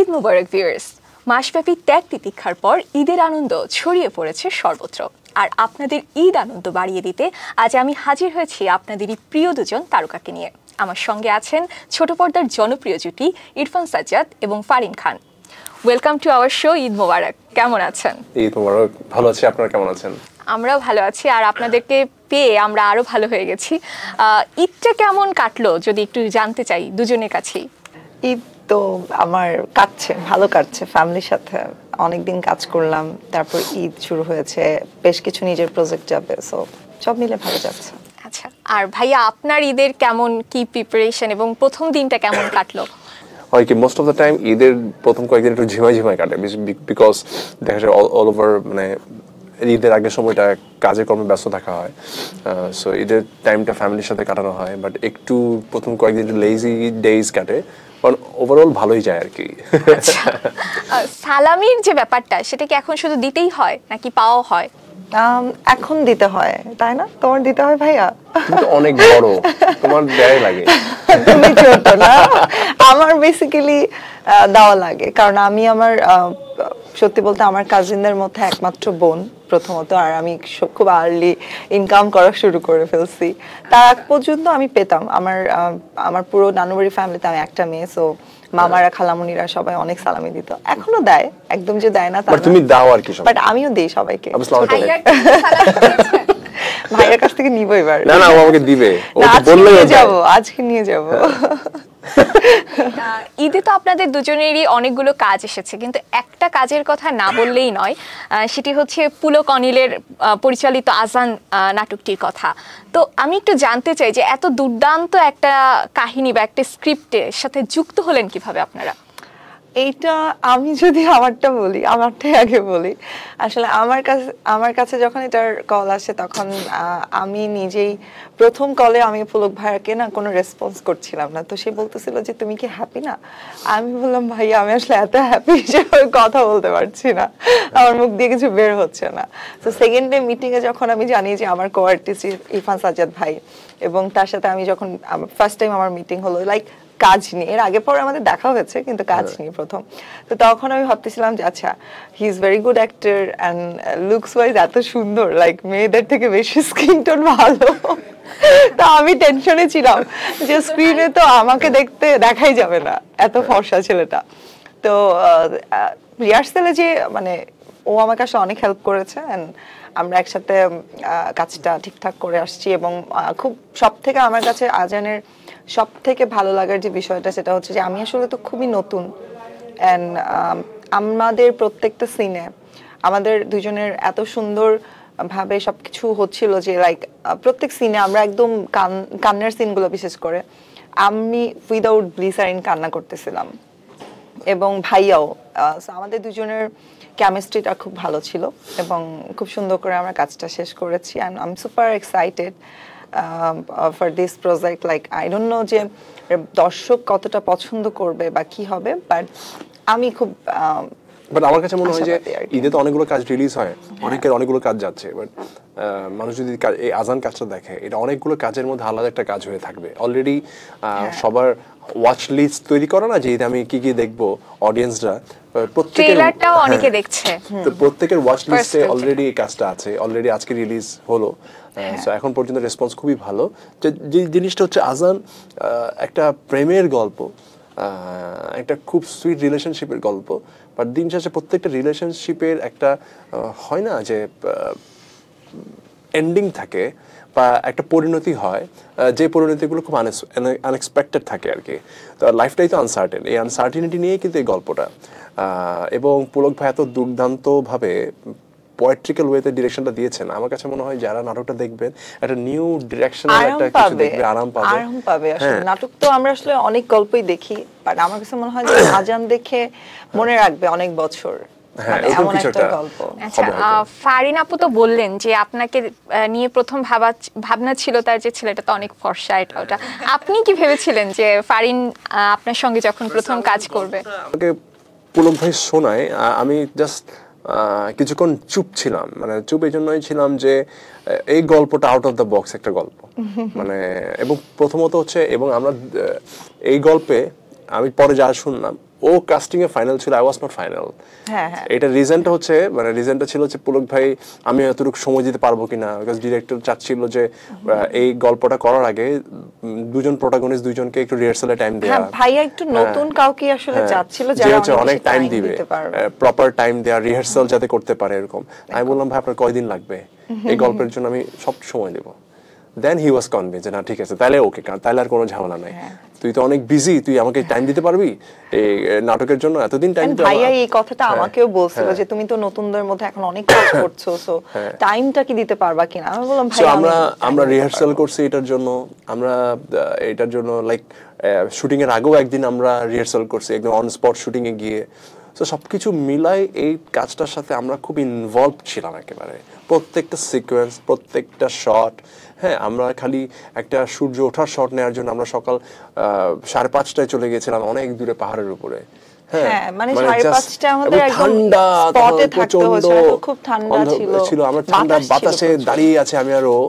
ঈদ মুবারক viewers, মাসব্যাপী ত্যাগ তিতিক্ষার পর ঈদের আনন্দ ছড়িয়ে পড়েছে সর্বত্র। আর আপনাদের ঈদ আনন্দ বাড়িয়ে দিতে আজ আমি হাজির হয়েছি আপনাদেরই প্রিয় দুজন তারকাকে নিয়ে। আমার সঙ্গে আছেন ছোট পর্দার জনপ্রিয় জুটি ইরফান সাজ্জাদ এবং Farin Khan. Welcome to our show Eid মুবারক। কেমন আছেন? ঈদ মুবারক। ভালো আছি, আপনারা কেমন আছেন? আমরাও ভালো আছি, আর আপনাদেরকে পেয়ে আমরা আরো ভালো হয়ে গেছি। ঈদটা কেমন কাটলো যদি একটু জানতে চাই দুজনের কাছেই। ঈদ তো আমার কাটছে, ভালো কাটছে, ফ্যামিলির সাথে অনেকদিন কাজ করলাম, তারপর ঈদ শুরু হয়েছে, বেশ কিছু নিজের প্রজেক্ট যাবে, সো সব মিলে ভালো যাচ্ছে। আচ্ছা, আর ভাইয়া আপনার ঈদের কেমন কি প্রিপারেশন এবং প্রথম দিনটা কেমন কাটলো? হয় কি মোস্ট অফ দ্য টাইম ঈদের প্রথম কয়েকদিন একটু ঝিমাই কাটে, বিকজ দেখা যায় অল ওভার মানে ঈদের আগের সময়টা কাজে কর্মে ব্যস্ত থাকা হয়, সো ঈদের টাইমটা ফ্যামিলির সাথে কাটানো হয়, বাট একটু প্রথম কয়েকদিন একটু লেজি ডেইজ কাটে, বাট ওভারঅল ভালোই যায় আর কি। সালামির যে ব্যাপারটা সেটা কি এখন শুধু দিতেই হয় নাকি পাওয়া হয়? এখন দিতে হয়, তাই না? তোমার দিতে হয় ভাইয়া? কিন্তু অনেক বড়, তোমার দেয় লাগে। তুমি ছোট না, আমার বেসিক্যালি দেওয়া লাগে, কারণ আমি আমার সত্যি বলতে আমার কাজিনদের মধ্যে একমাত্র বোন প্রথমত, আর আমি খুব আর্লি ইনকাম করা শুরু করে ফেলছি। তার আগ পর্যন্ত আমি পেতাম, আমার পুরো নানুবাড়ি ফ্যামিলিতে আমি একটা মেয়ে, সো মামারা খালামুনিরা সবাই অনেক সালামি দিত, এখনো দেয়, একদম যে দেয় না তা না, তুমি দাও আর কি, বাট আমিও দেই সবাইকে। ভাইয়ার ভাইয়ের কাছ থেকে নিব এবার। না ও আমাকে দিবে, ও তো বললেই যাবো, আজকে নিয়ে যাব। ঈদে তো আপনাদের দুজনেরই অনেকগুলো কাজ এসেছে, কিন্তু একটা কাজের কথা না বললেই নয়, সেটি হচ্ছে পুলক অনিলের পরিচালিত আজান নাটকটির কথা। তো আমি একটু জানতে চাই যে এত দুর্দান্ত একটা কাহিনী বা একটা স্ক্রিপ্টের সাথে যুক্ত হলেন কিভাবে আপনারা? এইটা আমি যদি আমারটাই আগে বলি। আসলে আমার কাছে যখন এটার কল আসে, তখন আমি নিজেই প্রথম কলে আমি পুলক ভাইয়াকে না কোনো রেসপন্স করছিলাম না, তো সে বলতেছিল যে তুমি কি হ্যাপি না? আমি বললাম ভাইয়া আমি আসলে এত হ্যাপি যে কথা বলতে পারছি না, আমার মুখ দিয়ে কিছু বের হচ্ছে না। তো সেকেন্ড ডে মিটিং এ যখন আমি জানি যে আমার কো আর্টিস্ট ইরফান সাজ্জাদ ভাই, এবং তার সাথে আমি যখন ফার্স্ট টাইম আমার মিটিং হলো লাইক কাজ নিয়ে, এর আগে পরে আমাদের দেখা হয়েছে কিন্তু কাজ নিয়ে প্রথম, তো তখন আমি ভাবতেছিলাম যে আচ্ছা he is very good actor and looks wise এত সুন্দর, লাইক মেয়েদের থেকে বেশি স্কিন টোন ভালো। তো আমি টেনশনে ছিলাম যে স্ক্রিনে তো আমাকে দেখাই যাবে না, এত ফর্সা ছেলেটা। তো রিহার্সালে যে মানে ও আমাকে আসলে অনেক হেল্প করেছে, অ্যান্ড আমরা একসাথে কাজটা ঠিকঠাক করে আসছি। এবং খুব সব থেকে আমার কাছে আজানের সব থেকে ভালো লাগার যে বিষয়টা, সেটা হচ্ছে যে আমি আসলে তো খুবই নতুন, অ্যান্ড আমাদের প্রত্যেকটা সিনে আমাদের দুজনের এত সুন্দর ভাবে সবকিছু হচ্ছিল যে লাইক প্রত্যেক সিনে আমরা একদম কান্নার সিনগুলো বিশেষ করে আমি উইদাউট গ্লিসারিন কান্না করতেছিলাম, এবং ভাইয়াও। আমাদের দুজনের কেমিস্ট্রিটা খুব ভালো ছিল এবং খুব সুন্দর করে আমরা কাজটা শেষ করেছি, and I am super excited for this project. Like I don't know যে দর্শক কতটা পছন্দ করবে বা কি হবে, বাট আমি খুব বাট আমার কাছে মনে হয় যে ঈদে তো অনেকগুলো কাজ রিলিজ হয়, অনেকের অনেকগুলো কাজ যাচ্ছে, বাট মানুষ যদি এই আজান কাজটা দেখে, এটা অনেকগুলো কাজের মধ্যে আলাদা একটা কাজ হয়ে থাকবে। অলরেডি সবার ওয়াচ লিস্ট তৈরি করা না, যে ঈদে আমি কি কি দেখবো, অডিয়েন্সরা ট্রেলারটাও অনেকে দেখছে, তো প্রত্যেকের ওয়াচ লিস্টে অলরেডি এই কাজটা আছে, অলরেডি আজকে রিলিজ হলো। সো এখন পর্যন্ত রেসপন্স খুবই ভালো। যে জিনিসটা হচ্ছে আজান একটা প্রেমের গল্প, একটা খুব সুইট রিলেশনশিপের গল্প, বাট দিন শেষে প্রত্যেকটা রিলেশনশিপের একটা হয় না যে এন্ডিং থাকে বা একটা পরিণতি হয়, যে পরিণতিগুলো খুব আনএক্সপেক্টেড থাকে আর কি। তো লাইফটাই তো আনসার্টেন, এই আনসার্টেনিটি নিয়েই কিন্তু এই গল্পটা। এবং পুলক ভাই এত দুর্দান্তভাবে পোয়েট্রিক্যাল ওয়েতে ডিরেকশনটা দিয়েছেন, আমার কাছে মনে হয় যারা নাটকটা দেখবেন একটা নিউ ডিরেকশনাল একটা কিছু দেখবে, আরাম পাবে। আসলে নাটক তো আমরা আসলে অনেক গল্পই দেখি, বাট আমার কাছে মনে হয় যে আজান দেখে মনে রাখবে অনেক বছর। এমন একটা গল্প। আচ্ছা, ফারিন আপু তো বললেন যে আপনাকে নিয়ে প্রথম ভাবনা ছিল তার যে ছেলেটা তো অনেক ফর্সা, এটা ওটা। আপনি কি ভেবেছিলেন যে ফারিন আপনার সঙ্গে যখন প্রথম কাজ করবে? আমাকে পুলক ভাই শোনায়, আমি জাস্ট কিছুক্ষণ চুপ ছিলাম, মানে চুপ এই জন্যই ছিলাম যে এই গল্পটা আউট অফ দ্য বক্স একটা গল্প, মানে এবং প্রথমত হচ্ছে, এবং আমরা এই গল্পে আমি পরে যা শুনলাম ও কাস্টিং এ ফাইনাল ছিল, আই ওয়াজ নট ফাইনাল। এটা রিজনটা হচ্ছে মানে রিজনটা ছিল যে পুলক ভাই আমি এতটুকু সময় দিতে পারবো কিনা, বিকজ ডিরেক্টর চাচ্ছিল যে এই গল্পটা করার আগে দুজন প্রোটাগনিস্ট দুইজনকে একটু রিহার্সালে টাইম দেয়া। হ্যাঁ ভাইয়া একটু নতুন কাউকে আসলে চাচ্ছিল যারা অনেক টাইম দিবে, প্রপার টাইম দেয়া, রিহার্সাল যাতে করতে পারে এরকম। আমি বললাম ভাই আপনার কয়দিন লাগবে এই গল্পের জন্য, আমি সব সময় দেব। দেন হি ওয়াজ কনভিন্স যে না ঠিক আছে তাহলে ওকে, তাহলে আর কোনো ঝামেলা নাই, তুই তো অনেক বিজি, তুই আমাকে টাইম দিতে পারবি এই নাটকের জন্য, এতদিন টাইম দিতে। ভাইয়া এই কথাটা আমাকেও বলছিল যে তুমি তো নতুনদের মধ্যে এখন অনেক কাজ করছো, সো টাইমটা কি দিতে পারবা কিনা। আমি বললাম ভাই আমরা রিহার্সাল করছি এটার জন্য, আমরা এটার জন্য লাইক শুটিং এর আগেও একদিন আমরা রিহার্সাল করছি একদম অন স্পট শুটিং এ গিয়ে। তো সবকিছু মিলাই এই কাজটার সাথে আমরা খুব ইনভলভ ছিলাম একেবারে, প্রত্যেকটা সিকোয়েন্স, প্রত্যেকটা শট। হ্যাঁ, আমরা খালি একটা সূর্য ওঠার শট নেওয়ার জন্য আমরা সকাল 5:30টায় চলে গেছিলাম অনেক দূরে পাহাড়ের উপরে। হ্যাঁ মানে 5:30টায় আমাদের একদম স্পটে থাকতে হয়েছিল, খুব ঠান্ডা ছিল, আমরা ঠান্ডা বাতাসে দাঁড়িয়ে আছে আমি আর ও।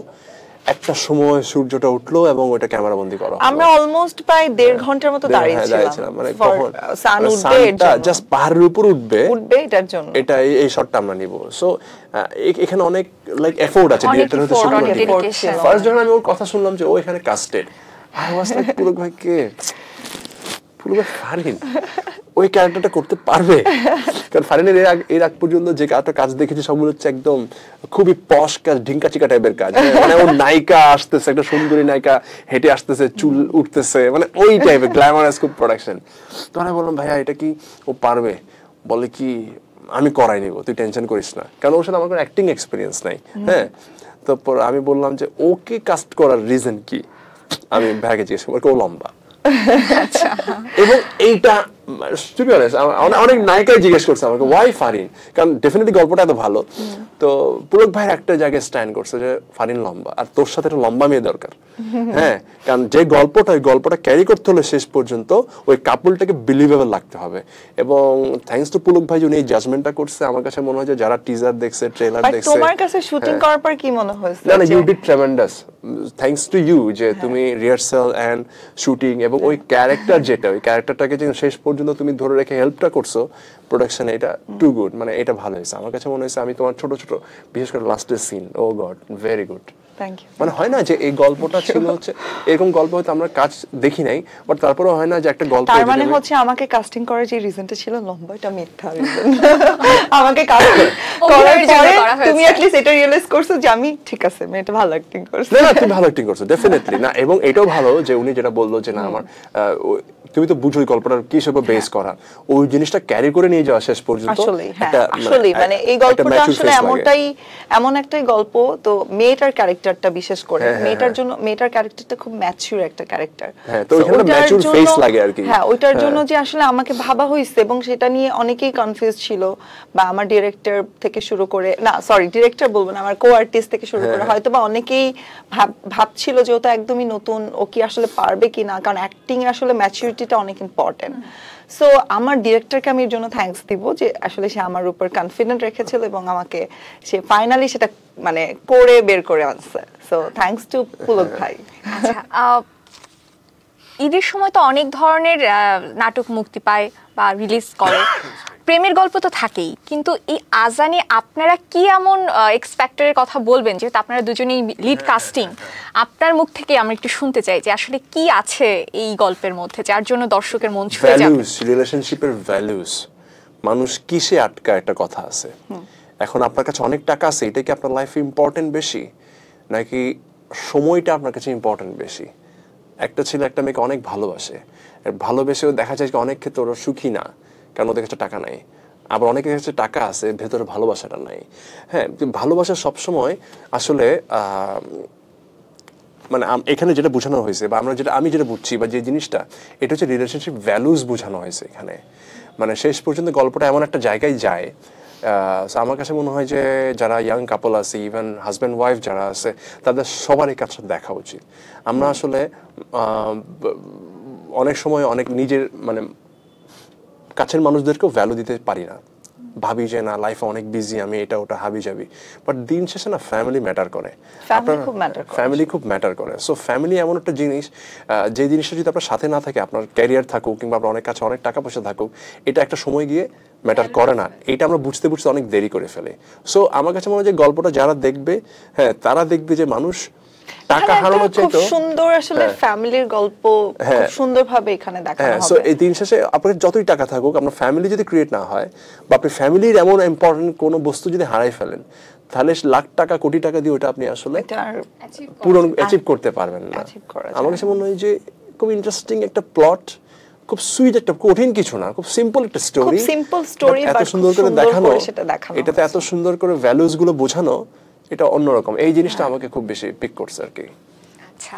একটা সময় সূর্যটা উঠলো এবং ওটা ক্যামেরা বন্দি করা হলো। আমরা অলমোস্ট প্রায় 1.5 ঘন্টার মতো দাঁড়িয়ে ছিলাম, মানে কখন সান উঠবে, জাস্ট পাহাড়ের উপর উঠবে এটার জন্য এটা এই শটটা আমরা নিব। সো এখানে অনেক লাইক এফোর্ট আছে ডিরেক্টর হতে শুরু করে। ফার্স্ট যখন আমি ওর কথা শুনলাম যে ও এখানে custard, I was like Pulak ভাই কে, পুলক ভাই ফারিন ওই ক্যারেক্টারটা করতে পারবে? কারণ ফারিনের এর আগ পর্যন্ত যে কাজ দেখেছি সবগুলো হচ্ছে একদম খুবই পশ কাজ, ঢিঙ্কা চিকা টাইপের কাজ। মানে ওর নায়িকা আসতেছে, একটা সুন্দরী নায়িকা হেঁটে আসতেছে, চুল উঠতেছে, মানে ওই টাইপের গ্ল্যামারাস খুব প্রোডাকশন। তো আমি বললাম ভাইয়া এটা কি ও পারবে? বলে কি আমি করাই নিব, তুই টেনশন করিস না, কারণ ওর সাথে আমার কোনো অ্যাক্টিং এক্সপিরিয়েন্স নাই। হ্যাঁ, তারপর আমি বললাম যে ওকে কাস্ট করার রিজন কি, আমি ভাইকে জিজ্ঞেস করি, ও লম্বা। এবং এইটা অনেক নায়িকাই জিজ্ঞেস করছে আমাকে ওয়াই ফারিন, কারণ ডেফিনেটলি গল্পটা এত ভালো। তো পুলক ভাইয়ের একটা জায়গায় স্ট্যান্ড করছে যে ফারিন লম্বা, আর তোর সাথে একটা লম্বা মেয়ে দরকার। হ্যাঁ, কারণ যে গল্পটা ক্যারি করতে হলে শেষ পর্যন্ত ওই কাপলটাকে বিলিভেবল লাগতে হবে। এবং থ্যাঙ্কস টু পুলক ভাই যিনি এই জাজমেন্টটা করছে, আমার কাছে মনে হয় যে যারা টিজার দেখছে, ট্রেলার দেখছে, তোমার কাছে শুটিং করার পর কি মনে হয়েছে? না you did tremendous, thanks to you যে তুমি রিহার্সাল এন্ড শুটিং এবং ওই ক্যারেক্টার যেটা, ওই ক্যারেক্টারটাকে যে শেষ পর্যন্ত তুমি ধরে রেখে হেল্পটা করছো প্রোডাকশনে, এটা টু গুড। মানে এটা ভালো হয়েছে আমার কাছে মনে হয়েছে। আমি তোমার ছোট ছোট বিশেষ করে লাস্টের সিন, ও গড ভেরি গুড। মানে হয় না যে এই গল্পটা ছিল হচ্ছে এরকম গল্প হয়তো আমরা কাজ দেখি নাই, বাট তারপরেও হয় না যে একটা গল্প। তার মানে হচ্ছে আমাকে কাস্টিং করার যে রিজনটা ছিল লম্বা, এটা মিথ্যা রিজন। আমাকে কাস্টিং করার পরে তুমি অ্যাট লিস্ট এটা রিয়েলাইজ করছো যে আমি ঠিক আছে, আমি এটা ভালো অ্যাক্টিং করছি। না তুমি ভালো অ্যাক্টিং করছো ডেফিনেটলি। না এবং এটাও ভালো যে উনি যেটা বললো যে না আমার তুমি তো বুঝোই গল্পটার কি সব বেস করা, ওই জিনিসটা ক্যারি করে নিয়ে যাওয়া শেষ পর্যন্ত। আসলে মানে এই গল্পটা আসলে এমন একটাই গল্প। তো মেয়েটার ক্যারেক্টারটা বিশেষ করে মেয়েটার ক্যারেক্টারটা খুব ম্যাচিউর একটা ক্যারেক্টার। হ্যাঁ, তো ওইখানে ম্যাচিউর ফেস লাগে আর কি। হ্যাঁ, ওইটার জন্য যে আসলে আমাকে ভাবা হইছে এবং সেটা নিয়ে অনেকেই কনফিউজ ছিল, বা আমার ডিরেক্টর থেকে শুরু করে, না সরি ডিরেক্টর বলবো না, আমার কো আর্টিস্ট থেকে শুরু করে হয়তো বা অনেকেই ভাবছিল যে ও তো একদমই নতুন, ও কি আসলে পারবে কিনা, কারণ অ্যাক্টিং এ আসলে ম্যাচুরিটিটা অনেক ইম্পর্টেন্ট। সো আমার ডিরেক্টরকে আমি এর জন্য থ্যাঙ্কস দিব যে আসলে সে আমার উপর কনফিডেন্ট রেখেছিল এবং আমাকে সে ফাইনালি সেটা মানে করে বের করে আনছে। সো থ্যাঙ্কস টু পুলক ভাই। আচ্ছা, ঈদের সময় তো অনেক ধরনের নাটক মুক্তি পায় বা রিলিজ করে, প্রেমের গল্প তো থাকেই, কিন্তু এই আজানে আপনারা কি এমন এক্সপেক্টরের কথা বলবেন, যেহেতু আপনারা দুজনেই লিড কাস্টিং, আপনার মুখ থেকে আমরা একটু শুনতে চাই যে আসলে কি আছে এই গল্পের মধ্যে যার জন্য দর্শকের মন ছুঁয়ে যাবে। ভ্যালুস, রিলেশনশিপের ভ্যালুস, মানুষ কিসে আটকা একটা কথা আছে। এখন আপনার কাছে অনেক টাকা আছে, এটা কি আপনার লাইফে ইম্পর্টেন্ট বেশি, নাকি সময়টা আপনার কাছে ইম্পর্টেন্ট বেশি? একটা ছেলে একটা মেয়েকে অনেক ভালোবেসেও দেখা যায় অনেক ক্ষেত্রে ওরা সুখী না, কারণ ওদের কাছে টাকা নাই। আবার অনেকের কাছে টাকা আছে, ভেতরে ভালোবাসাটা নাই। হ্যাঁ, ভালোবাসা সবসময় আসলে মানে এখানে যেটা বোঝানো হয়েছে বা আমি যেটা বুঝছি বা যে জিনিসটা, এটা হচ্ছে রিলেশনশিপ ভ্যালুস বোঝানো হয়েছে এখানে। মানে শেষ পর্যন্ত গল্পটা এমন একটা জায়গায় যায়, আমার কাছে মনে হয় যে যারা ইয়াং কাপল আছে, ইভেন হাজব্যান্ড ওয়াইফ যারা আছে, তাদের সবারই কাজটা দেখা উচিত। আমরা আসলে অনেক সময় অনেক নিজের মানে কাছের মানুষদেরকেও ভ্যালু দিতে পারি না। ভাবি যে না লাইফে অনেক বিজি, আমি এটা ওটা হাবি যাবি, বাট দিন শেষে না ফ্যামিলি ম্যাটার করে, ফ্যামিলি খুব ম্যাটার করে। সো ফ্যামিলি এমন একটা জিনিস, যে জিনিসটা যদি আপনার সাথে না থাকে, আপনার ক্যারিয়ার থাকুক কিংবা আপনার অনেক কাছে অনেক টাকা পয়সা থাকুক, এটা একটা সময় গিয়ে ম্যাটার করে না। এটা আমরা বুঝতে বুঝতে অনেক দেরি করে ফেলি। সো আমার কাছে মনে হয় যে গল্পটা যারা দেখবে, হ্যাঁ তারা দেখবে যে মানুষ টাকা হারানোর চাইতো খুব সুন্দর আসলে ফ্যামিলির গল্প খুব সুন্দরভাবে এখানে দেখানো হবে। সো এই দিন শেষে আপনার যতই টাকা থাকুক, আপনার ফ্যামিলি যদি ক্রিয়েট না হয়, বা আপনি ফ্যামিলির এমন ইম্পর্টেন্ট কোনো বস্তু যদি হারাই ফেলেন, তাহলে লাখ টাকা কোটি টাকা দিয়ে ওটা আপনি আসলে পূরণ অ্যাচিভ করতে পারবেন না। আমার কাছে মনে হয় যে খুব ইন্টারেস্টিং একটা প্লট, খুব সুইট একটা, কঠিন কিছু না, খুব সিম্পল একটা স্টোরি, এত সুন্দর করে দেখানো, এটাতে এত সুন্দর করে ভ্যালুস গুলো বোঝানো, এটা অন্যরকম। এই জিনিসটা আমাকে খুব বেশি পিক করছে আর কি। আচ্ছা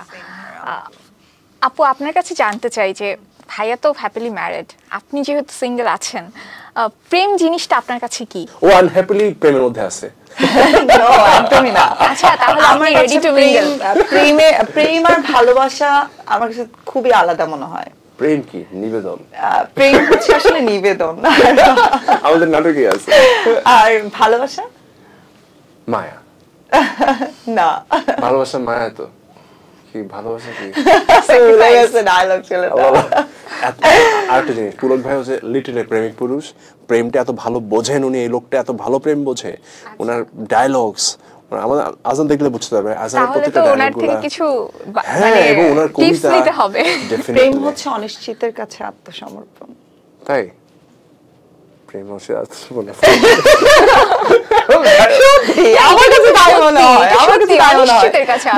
আপু, আপনার কাছে জানতে চাই যে ভাইয়া তো হ্যাপিলি ম্যারিড, আপনি যেহেতু সিঙ্গেল আছেন, প্রেম জিনিসটা আপনার কাছে কি? ও আনহ্যাপিলি প্রেমের মধ্যে আছে। একদমই না। আচ্ছা তাহলে আমি রেডি টু মিঙ্গল। প্রেম আর ভালোবাসা আমার কাছে খুবই আলাদা মনে হয়। প্রেম কি? নিবেদন। প্রেম হচ্ছে আসলে নিবেদন, আমাদের নাটকে আছে। আর ভালোবাসা মায়া না। ভালোবাসা মায়া তো কি? ভালোবাসা কি? ডায়লগ ছিল। আরেকটা জিনিস, পুলক ভাই হচ্ছে লিটল প্রেমিক পুরুষ। প্রেমটা এত ভালো বোঝেন উনি, এই লোকটা এত ভালো প্রেম বোঝে। ওনার ডায়লগস আমাদের আজান দেখলে বুঝতে পারবে, আজানের প্রত্যেকটা ডায়লগগুলো কিছু মানে এবং ওনার কবিতা নিতে হবে। প্রেম হচ্ছে অনিশ্চিতের কাছে আত্মসমর্পণ। তাই প্রেম হচ্ছে আত্মসমর্পণ। আমার কাছে তাই মনে হয়, আমার কাছে তাই মনে হয়।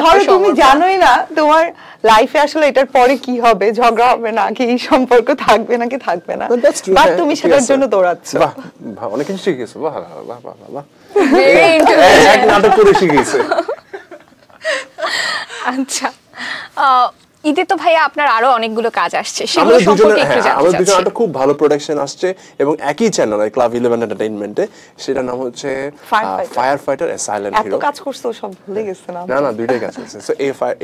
ধরো তুমি জানোই না তোমার লাইফে আসলে এটার পরে কি হবে, ঝগড়া হবে নাকি সম্পর্ক থাকবে নাকি থাকবে না, বাট তুমি সেটার জন্য দৌড়াচ্ছ। বাহ, অনেক কিছু শিখেছো। বাহ বাহ বাহ বাহ, এক নাটক করে শিখেছে। আচ্ছা ঈদে তো ভাইয়া আপনার আরো অনেকগুলো কাজ আসছে, সেগুলো সম্পর্কে একটু জানতে চাচ্ছি। আমাদের দুজনের একটা খুব ভালো প্রোডাকশন আসছে এবং একই চ্যানেলে ক্লাব 11 এন্টারটেইনমেন্টে, সেটার নাম হচ্ছে ফায়ার ফাইটার এ সাইলেন্ট হিরো। এত কাজ করছো সব ভুলে গেছে না? না দুইটাই কাজ করছে। সো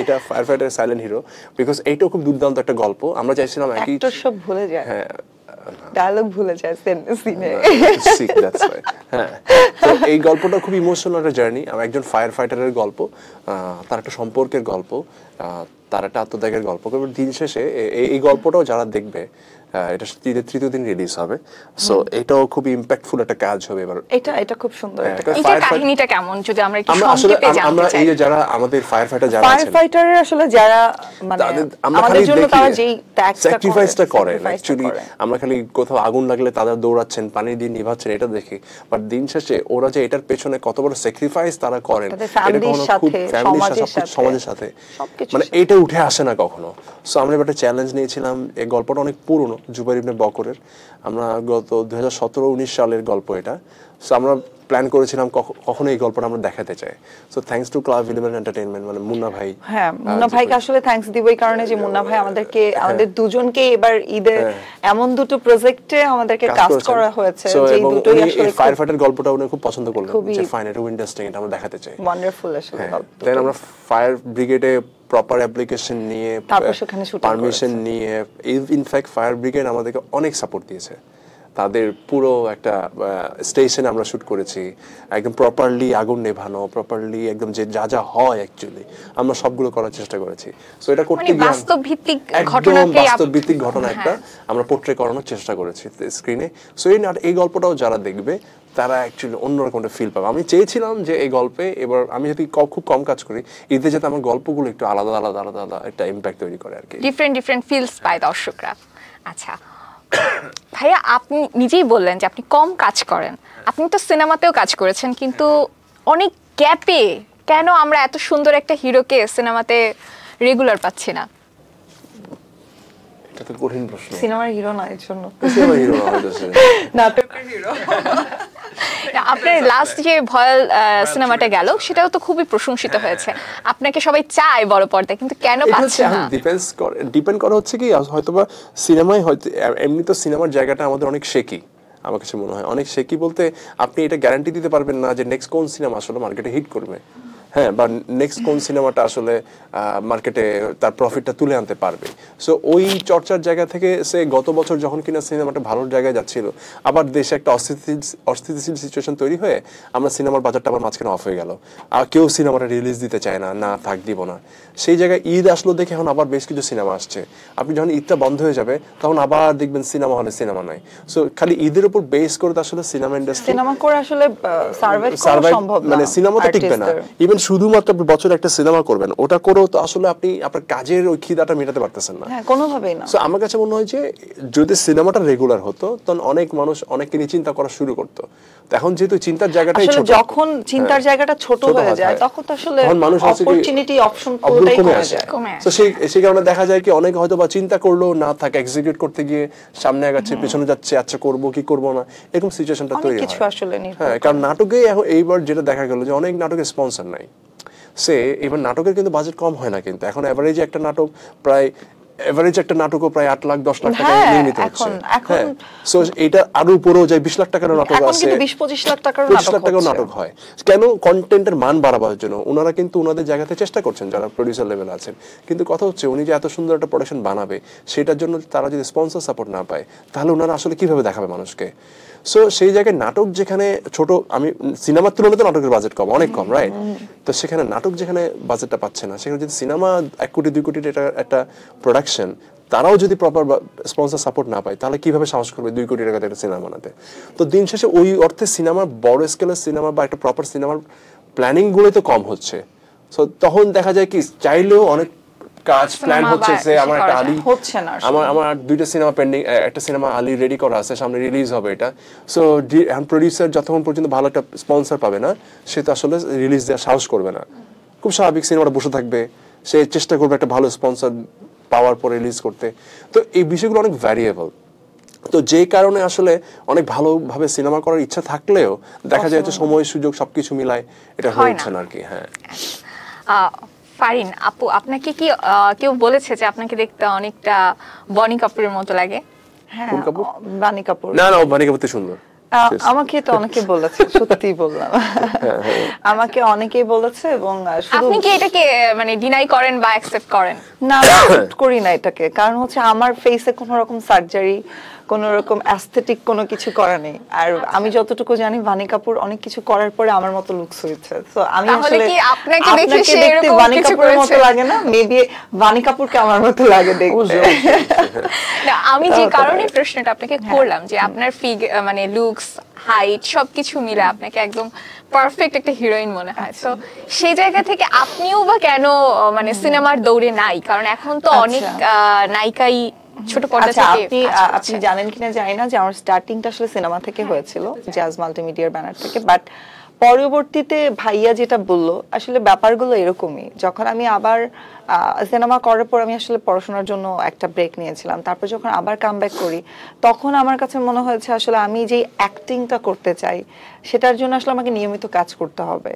এটা fire fighter silent hero, because এইটাও খুব দুর্দান্ত একটা গল্প। আমরা চাইছিলাম একই অ্যাক্টর সব ভুলে যায়, হ্যাঁ ডায়লগ ভুলে যায় সিনে। হ্যাঁ, তো এই গল্পটা খুব ইমোশনাল একটা জার্নি। আমার একজন ফায়ার ফাইটারের গল্প, তার একটা সম্পর্কের গল্প, তার একটা আত্মত্যাগের গল্প। দিন শেষে এই গল্পটাও যারা দেখবে, এটা তৃতীয় দিন রিলিজ হবে। সো এটাও খুব ইমপ্যাক্টফুল একটা কাজ হবে এবার। এটা খুব সুন্দর। এটা কাহিনীটা কেমন যদি আমরা একটু সংক্ষেপে জানতে চাই? আমরা এই যে যারা আমাদের ফায়ার ফাইটার যারা আছেন, ফায়ার ফাইটারের আসলে যারা মানে আমাদের জন্য তারা যেই স্যাক্রিফাইসটা করেন, অ্যাকচুয়ালি আমরা খালি কোথাও আগুন লাগলে তারা দৌড়াচ্ছেন, পানি দিয়ে নিভাচ্ছেন, এটা দেখি। বাট দিন শেষে ওরা যে এটার পেছনে কত বড় স্যাক্রিফাইস তারা করেন, এটা কখনো খুব ফ্যামিলির সাথে, সমাজের সাথে, মানে এটা উঠে আসে না কখনো। সো আমরা একটা চ্যালেঞ্জ নিয়েছিলাম। এই গল্পটা অনেক পুরনো, জুবাইর ইবনে বকরের। আমরা গত 2017-19 সালের গল্প এটা। সো আমরা প্ল্যান করেছিলাম কখনো এই গল্পটা আমরা দেখাতে চাই। So thanks to club 11 entertainment, মানে মুন্না ভাই। হ্যাঁ, মুন্না ভাইকে আসলে থ্যাঙ্কস দিব এই কারণে যে মুন্না ভাই আমাদেরকে, আমাদের দুজনকে এবার ঈদে এমন দুটো প্রজেক্টে আমাদেরকে কাস্ট করা হয়েছে, যে দুটোই আসলে ফায়ার ফাইটার গল্পটা উনি খুব পছন্দ করলেন, যে ফাইন এটা ইন্টারেস্টিং, এটা আমরা দেখাতে চাই। ওয়ান্ডারফুল আসলে গল্প। দেন আমরা ফায়ার ব্রিগেডে প্রপার অ্যাপ্লিকেশন নিয়ে, পারমিশন নিয়ে, ইনফ্যাক্ট ফায়ার ব্রিগেড আমাদেরকে অনেক সাপোর্ট দিয়েছে। তাদের পুরো একটা স্টেশনে আমরা শুট করেছি, একদম প্রপারলি আগুন নেভানো, প্রপারলি একদম যে যা হয় অ্যাকচুয়ালি আমরা সবগুলো করার চেষ্টা করেছি। সো এটা করতে গিয়ে বাস্তব ভিত্তিক ঘটনা একটা আমরা পোর্ট্রে করানোর চেষ্টা করেছি স্ক্রিনে। সো এই গল্পটাও যারা দেখবে তারা অ্যাকচুয়ালি অন্যরকম একটা ফিল পাবে। আমি চেয়েছিলাম যে এই গল্পে, এবার আমি যদি খুব কম কাজ করি, এতে যাতে আমার গল্পগুলো একটু আলাদা একটা ইম্প্যাক্ট তৈরি করে আর কি, ডিফারেন্ট ফিলস পায় দর্শকরা। আচ্ছা ভাইয়া, আপনি নিজেই বললেন যে আপনি কম কাজ করেন, আপনি তো সিনেমাতেও কাজ করেছেন, কিন্তু অনেক গ্যাপে কেন আমরা এত সুন্দর একটা হিরোকে সিনেমাতে রেগুলার পাচ্ছি না? এটা তো কঠিন প্রশ্ন। সিনেমার হিরো না, এর জন্য সিনেমার হিরো না, হইতাছে নাটকের হিরো। আপনার লাস্ট যে ভয়াল সিনেমাটা গেল, সেটাও তো খুবই প্রশংসিত হয়েছে। আপনাকে সবাই চায় বড় পর্দায়, কিন্তু কেন পাচ্ছে না? ডিপেন্ড করে হচ্ছে কি, হয়তোবা সিনেমায় হয়তো এমনি তো সিনেমার জায়গাটা আমাদের অনেক শেকি। আমার কাছে মনে হয় অনেক শেকি বলতে আপনি এটা গ্যারান্টি দিতে পারবেন না যে নেক্সট কোন সিনেমা আসলে মার্কেটে হিট করবে। হ্যাঁ, বা নেক্সট কোন সিনেমাটা আসলে মার্কেটে তার প্রফিটটা তুলে আনতে পারবে। সো ওই চর্চার জায়গা থেকে সে গত বছর যখন কিনা সিনেমাটা ভালো জায়গায় যাচ্ছিল, আবার দেশে একটা অস্থিতিশীল সিচুয়েশন তৈরি হয়ে আমরা সিনেমার বাজারটা আবার মাঝখানে অফ হয়ে গেল, আর কেউ সিনেমাটা রিলিজ দিতে চায় না, না থাক দিব না। সেই জায়গায় ঈদ আসলো দেখে এখন আবার বেশ কিছু সিনেমা আসছে। আপনি যখন ঈদটা বন্ধ হয়ে যাবে তখন আবার দেখবেন সিনেমা হলে সিনেমা নাই। সো খালি ঈদের উপর বেস করে আসলে সিনেমা ইন্ডাস্ট্রি সিনেমা করে আসলে সার্ভাইভ করা সম্ভব না, মানে সিনেমা তো টিকবে না। ইভেন শুধুমাত্র আপনি বছরে একটা সিনেমা করবেন, ওটা করেও তো আসলে আপনি আপনার কাজের ওই খিদাটা মেটাতে পারতেছেন না। হ্যাঁ, কোনোভাবেই না। সো আমার কাছে মনে হয় যে যদি সিনেমাটা রেগুলার হতো তখন অনেক মানুষ অনেককে নিয়ে চিন্তা করা শুরু করতো। এখন যেহেতু চিন্তার জায়গাটাই ছোট, যখন চিন্তার জায়গাটা ছোট হয়ে যায় তখন তো আসলে অপরচুনিটি অপশন পুরোটাই কমে যায়। তো সেই কারণে দেখা যায় কি অনেক হয়তো বা চিন্তা করলো না থাকে, এক্সিকিউট করতে গিয়ে সামনে আগাচ্ছে পিছনে যাচ্ছে, আচ্ছা করবো কি করবো না, এরকম সিচুয়েশনটা তৈরি হয়। কিছু আসলে হ্যাঁ, কারণ নাটকে এখন এইবার যেটা দেখা গেল যে অনেক নাটকের স্পন্সর নাই। এবার নাটকের কিন্তু বাজেট কম হয় না, কিন্তু এখন এভারেজ একটা নাটকও প্রায় 8 লাখ 10 লাখ টাকা নির্মিত হচ্ছে। হ্যাঁ, সো এটা আরো উপরেও যায়, 20 লাখ টাকার নাটক আছে, এখন কিন্তু 20-25 লাখ টাকার নাটক হয়। কেন? কন্টেন্টের মান বাড়াবার জন্য ওনারা কিন্তু ওনাদের জায়গাতে চেষ্টা করছেন, যারা প্রোডিউসার লেভেল আছেন। কিন্তু কথা হচ্ছে উনি যে এত সুন্দর একটা প্রোডাকশন বানাবে, সেটার জন্য তারা যদি স্পন্সর সাপোর্ট না পায় তাহলে ওনারা আসলে কিভাবে দেখাবে মানুষকে? সো সেই জায়গায় নাটক যেখানে ছোট, আমি সিনেমার তুলনায় তো নাটকের বাজেট কম, অনেক কম, রাইট? তো সেখানে নাটক যেখানে বাজেটটা পাচ্ছে না, সেখানে যদি সিনেমা 1 কোটি 2 কোটির একটা প্রোডাকশন, তারাও যদি প্রপার স্পন্সর সাপোর্ট না পায় তাহলে কিভাবে সাহস করবে 2 কোটি টাকাতে একটা সিনেমা বানাতে? তো দিন শেষে ওই অর্থে সিনেমার বড় স্কেলের সিনেমা বা একটা প্রপার সিনেমার প্ল্যানিং গুলো তো কম হচ্ছে। সো তখন দেখা যায় কি চাইলেও অনেক কাজ প্ল্যান হচ্ছে যে আমার একটা আলী হচ্ছে না, আমার 2টা সিনেমা পেন্ডিং, একটা সিনেমা আলী রেডি করা আছে, সামনে রিলিজ হবে এটা। সো এখন প্রোডিউসার যতক্ষণ পর্যন্ত ভালো একটা স্পন্সর পাবে না, সে তো আসলে রিলিজ দেওয়ার সাহস করবে না। খুব স্বাভাবিক, সিনেমাটা বসে থাকবে, সে চেষ্টা করবে একটা ভালো স্পন্সর পাওয়ার পর রিলিজ করতে। তো এই বিষয়গুলো অনেক ভ্যারিয়েবল। তো যে কারণে আসলে অনেক ভালোভাবে সিনেমা করার ইচ্ছা থাকলেও দেখা যায় যে সময় সুযোগ সবকিছু মিলায় এটা হচ্ছে না আর কি। হ্যাঁ, ফারিন আপু, আপনাকে কি কেউ বলেছে যে আপনাকে দেখতে অনেকটা বনি কাপুরের মতো লাগে? হ্যাঁ, বানি কাপুর। না, বানি কাপুর তো সুন্দর। আমাকে তো অনেকে বলেছে, সত্যি বললাম, আমাকে অনেকেই বলেছে। এবং আপনি কি এটাকে মানে ডিনাই করেন বা অ্যাকসেপ্ট করেন? না, করি না এটাকে। কারণ হচ্ছে আমার ফেসে কোনো রকম সার্জারি, কোনো রকম অ্যাস্থেটিক কোনো কিছু করা নেই। আর আমি যতটুকু জানি বানি কাপুর অনেক কিছু করার পরে আমার মতো লুকস হয়েছে। তো আমি আসলে আপনাকে দেখে দেখতে বানি কাপুরের মতো লাগে না, মেবি বানি কাপুরকে আমার মতো লাগে দেখতে। না, আমি যে কারণে প্রশ্নটা আপনাকে করলাম যে আপনার মানে লুকস, হাইট সবকিছু মিলে আপনাকে একদম পারফেক্ট একটা হিরোইন মনে হয়। তো সেই জায়গা থেকে আপনিও বা কেন মানে সিনেমার দৌড়ে নাই? কারণ এখন তো অনেক নায়িকাই ছোট পর্দা থেকে। আপনি জানেন কিনা জানি না যে আমার স্টার্টিংটা আসলে সিনেমা থেকে হয়েছিল, জাজ মাল্টিমিডিয়ার ব্যানার থেকে। বাট পরবর্তীতে ভাইয়া যেটা বললো, আসলে ব্যাপারগুলো এরকমই। যখন আমি আবার সিনেমা করার পর আমি আসলে পড়াশোনার জন্য একটা ব্রেক নিয়েছিলাম, তারপর যখন আবার কামব্যাক করি তখন আমার কাছে মনে হয়েছে আসলে আমি যে অ্যাক্টিংটা করতে চাই সেটার জন্য আসলে আমাকে নিয়মিত কাজ করতে হবে।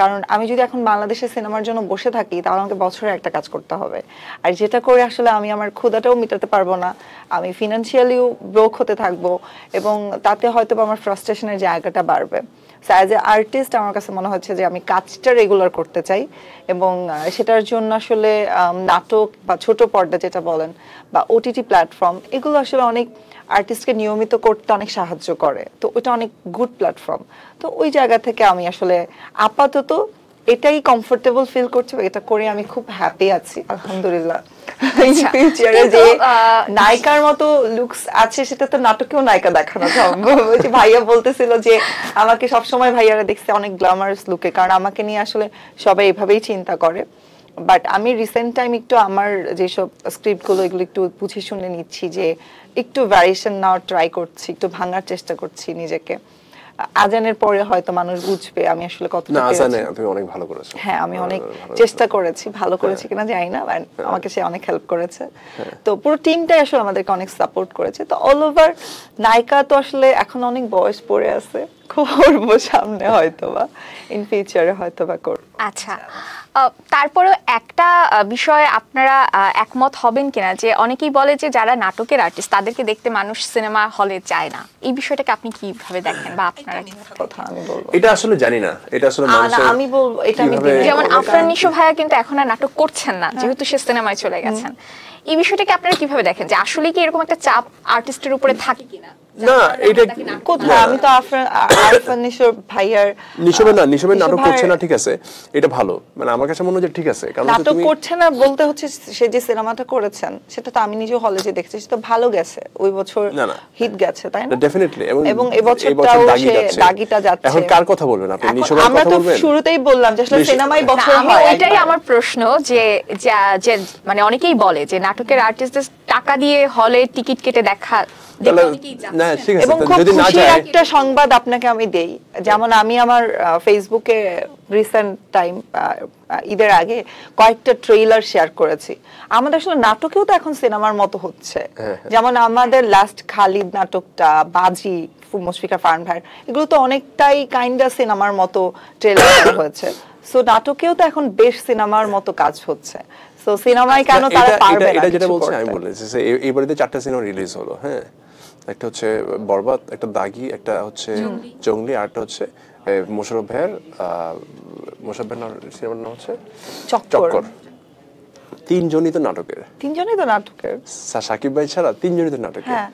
কারণ আমি যদি এখন বাংলাদেশের সিনেমার জন্য বসে থাকি তাহলে আমাকে বছরে একটা কাজ করতে হবে, আর যেটা করে আসলে আমি আমার ক্ষুধাটাও মেটাতে পারবো না, আমি ফিনান্সিয়ালিও ব্রোক হতে থাকবো, এবং তাতে হয়তো আমার ফ্রাস্ট্রেশনের জায়গাটা বাড়বে। সো অ্যাজ এ আর্টিস্ট আমার কাছে মনে হচ্ছে যে আমি কাজটা রেগুলার করতে চাই, এবং সেটার জন্য আসলে নাটক বা ছোট পর্দা যেটা বলেন বা ওটিটি প্ল্যাটফর্ম, এগুলো আসলে অনেক আর্টিস্টকে নিয়মিত করতে অনেক সাহায্য করে। তো ওটা অনেক গুড প্ল্যাটফর্ম। তো ওই জায়গা থেকে আমি আসলে আপাতত এটাই কমফোর্টেবল ফিল করছি, এটা করে আমি খুব হ্যাপি আছি আলহামদুলিল্লাহ। ফিউচারে যে নায়িকার মতো লুকস আছে সেটা তো নাটকেও নায়িকা দেখানো সম্ভব। ভাইয়া বলতেছিল যে আমাকে সবসময় ভাইয়ারা দেখছে অনেক গ্ল্যামারাস লুকে, কারণ আমাকে নিয়ে আসলে সবাই এভাবেই চিন্তা করে। বাট আমি রিসেন্ট টাইম একটু আমার যেসব স্ক্রিপ্টগুলো এগুলো একটু বুঝে শুনে নিচ্ছি, যে একটু ভ্যারিয়েশন নেওয়ার ট্রাই করছি, একটু ভাঙার চেষ্টা করছি নিজেকে। আজানের পরে হয়তো মানুষ বুঝবে আমি আসলে কতটা তুমি অনেক ভালো করেছো। হ্যাঁ, আমি অনেক চেষ্টা করেছি, ভালো করেছি কিনা জানি না, আমাকে সে অনেক হেল্প করেছে। তো পুরো টিমটাই আসলে আমাদেরকে অনেক সাপোর্ট করেছে। তো অল ওভার নায়িকা তো আসলে এখন অনেক বয়স পড়ে আছে, করবো সামনে হয়তোবা, ইন ফিউচারে হয়তোবা করব। আচ্ছা, তারপরেও একটা বিষয়ে আপনারা একমত হবেন কিনা, যে অনেকেই বলে যে যারা নাটকের আর্টিস্ট তাদেরকে দেখতে মানুষ সিনেমা হলে যায় না, এই বিষয়টাকে আপনি কিভাবে দেখেন বা আপনারা কথা আমি বলবো এটা আসলে জানি না, এটা আসলে মানুষের আমি বলবো এটা আমি কিভাবে- যেমন আফরান নিশো ভাইয়া কিন্তু এখন আর নাটক করছেন না, যেহেতু সে সিনেমায় চলে গেছেন। এই বিষয়টাকে আপনারা কিভাবে দেখেন, যে আসলে কি এরকম একটা চাপ আর্টিস্টের উপরে থাকে কিনা? না এটা কোথায় আমি তো আরফান নিশোর ভাইয়ার নিশোবে নাটক নিশো করছে না, ভাইয়ের ঠিক আছে, এটা ভালো, মানে আমার কাছে মনে হয় যে ঠিক আছে, কারণ হচ্ছে নাটক তুমি করছে না বলতে হচ্ছে সে যে সিনেমাটা করেছেন সেটা তো আমি নিজে হলে যে দেখেছি, সেটা ভালো গেছে, ওই বছর না, না। হিট গেছে, তাই না? ডেফিনেটলি, এবং এবছরটাও সে দাগিটা যাচ্ছে। এখন কার কথা বলবেন আপনি? এখন নিশোবের আমরা কথা তো বলবেন? শুরুতেই বললাম যে আসলে সিনেমাই না, বছর আমি হয় ওইটাই একবার। আমার প্রশ্ন, যে যে মানে অনেকেই বলে যে নাটকের আর্টিস্টদের টাকা দিয়ে হলে টিকিট কেটে দেখা তাহলে অনেকেই যাচ্ছেন। না ঠিক আছে, এবং তাহলে খুব যদি না খুশির যায় একটা সংবাদ আপনাকে আমি দেই, যেমন আমি আমার ফেসবুকে রিসেন্ট টাইম ঈদের আগে কয়েকটা ট্রেইলার শেয়ার করেছি। আমাদের আসলে নাটকেও তো এখন সিনেমার মতো হচ্ছে, যেমন আমাদের লাস্ট খালিদ নাটকটা, বাজি, মুশফিকা ফারহান ভাইয়ের, এগুলো তো অনেকটাই কাইন্ডা সিনেমার মতো ট্রেলার করা হয়েছে। সো নাটকেও তো এখন বেশ সিনেমার মতো কাজ হচ্ছে। সো সিনেমায় কেন তারা পারবে না? এটা যেটা কিছু বলছি আমি করতে? বলেছি যে এই বাড়িতে 4টা সিনেমা রিলিজ হলো, হ্যাঁ, একটা হচ্ছে বরবাদ, একটা দাগি, একটা হচ্ছে জঙ্গলি, আরটা হচ্ছে মোশাররফ ভাইয়ের সিনেমার নাম হচ্ছে চক্কর। তিনজনই তো নাটকের, তিনজনই তো নাটকের। সাকিব ভাই ছাড়া তিনজনই তো নাটকের, হ্যাঁ।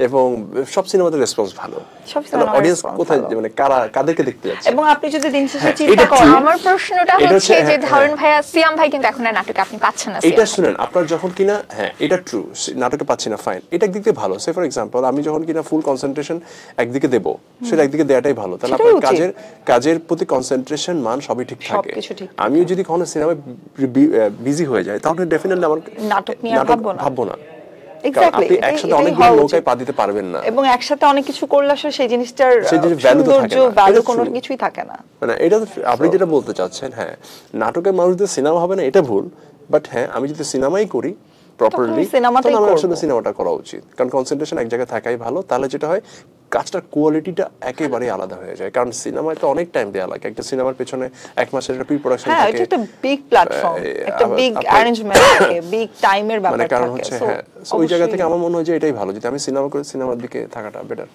এবং সব সিনেমাতে রেসপন্স ভালো। সব সিনেমার অডিয়েন্স response কোথায়, ভালো। মানে কাদেরকে দেখতে যাচ্ছে? এবং আপনি যদি দিন শেষে হ্যাঁ, চিন্তা এটা করেন, true। আমার প্রশ্নটা এটা হচ্ছে হচ্ছে- যে হ্যাঁ, ধরেন ভাইয়া সিয়াম ভাই কিন্তু এখন আর নাটকে আপনি পাচ্ছেন না এটা সিয়াম ভাই। শুনেন, আপনার যখন কিনা, হ্যাঁ এটা ট্রু, নাটকে পাচ্ছি না, ফাইন, এটা একদিক দিয়ে ভালো। সে ফর এক্সাম্পল আমি যখন কিনা ফুল কনসেন্ট্রেশন একদিকে দেব, সেটা একদিকে দেওয়াটাই ভালো, তাহলে সেটাই আপনার উচিত। কাজের প্রতি কনসেন্ট্রেশন মান সবই ঠিক থাকে। সবকিছু ঠিক আমিও যদি কখনো সিনেমায় বিজি হয়ে যাই, তাহলে ডেফিনেটলি আমার নাটক নিয়ে আর ভাববো না। কারণ Exactly, আপনি একসাথে অনেকগুলো নৌকায় পা দিতে পারবেন না, এবং একসাথে অনেক কিছু করলে আসলে সেই জিনিসটার সেই জিনিস value তো থাকে না। ভ্যালু এটা কোনো true। কিছুই থাকে না। মানে এটা তো আপনি যেটা বলতে চাচ্ছেন, হ্যাঁ নাটকের মানুষদের সিনেমা হবে না এটা ভুল, বাট হ্যাঁ আমি যদি সিনেমাই করি প্রপারলি, সিনেমাটাই তাহলে আমার করবো। আসলে সিনেমাটা করা উচিত, কারণ কনসেন্ট্রেশন এক জায়গায় থাকাই ভালো। তাহলে যেটা হয়, কাজটার কোয়ালিটিটা একেবারে আলাদা হয়ে যায়, কারণ সিনেমায় তো অনেক টাইম দেওয়া লাগে, একটা সিনেমার পেছনে 1 মাসের একটা প্রি প্রোডাকশন হ্যাঁ, থাকে, এটা একটা বিগ প্ল্যাটফর্ম, একটা বিগ অ্যারেঞ্জমেন্ট থাকে, বিগ টাইমের ব্যাপার মানে থাকে। কারণ হচ্ছে So, হ্যাঁ, so ওই জায়গা থেকে অবশ্যই- আমার মনে হয় যে এটাই ভালো, যদি আমি সিনেমা করে সিনেমার দিকে থাকাটা বেটার।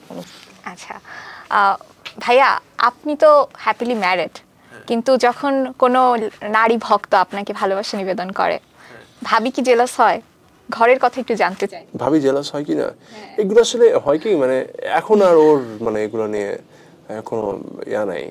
আচ্ছা ভাইয়া, আপনি তো হ্যাপিলি ম্যারিড, কিন্তু যখন কোনো নারী ভক্ত আপনাকে ভালোবাসা নিবেদন করে, ভাবি কি জেলাস হয়? ঘরের কথা একটু জানতে চাই। ভাবি জেলাস হয় কিনা, এগুলো আসলে হয় কি, মানে এখন আর ওর মানে এগুলো নিয়ে কোনো ইয়া নাই,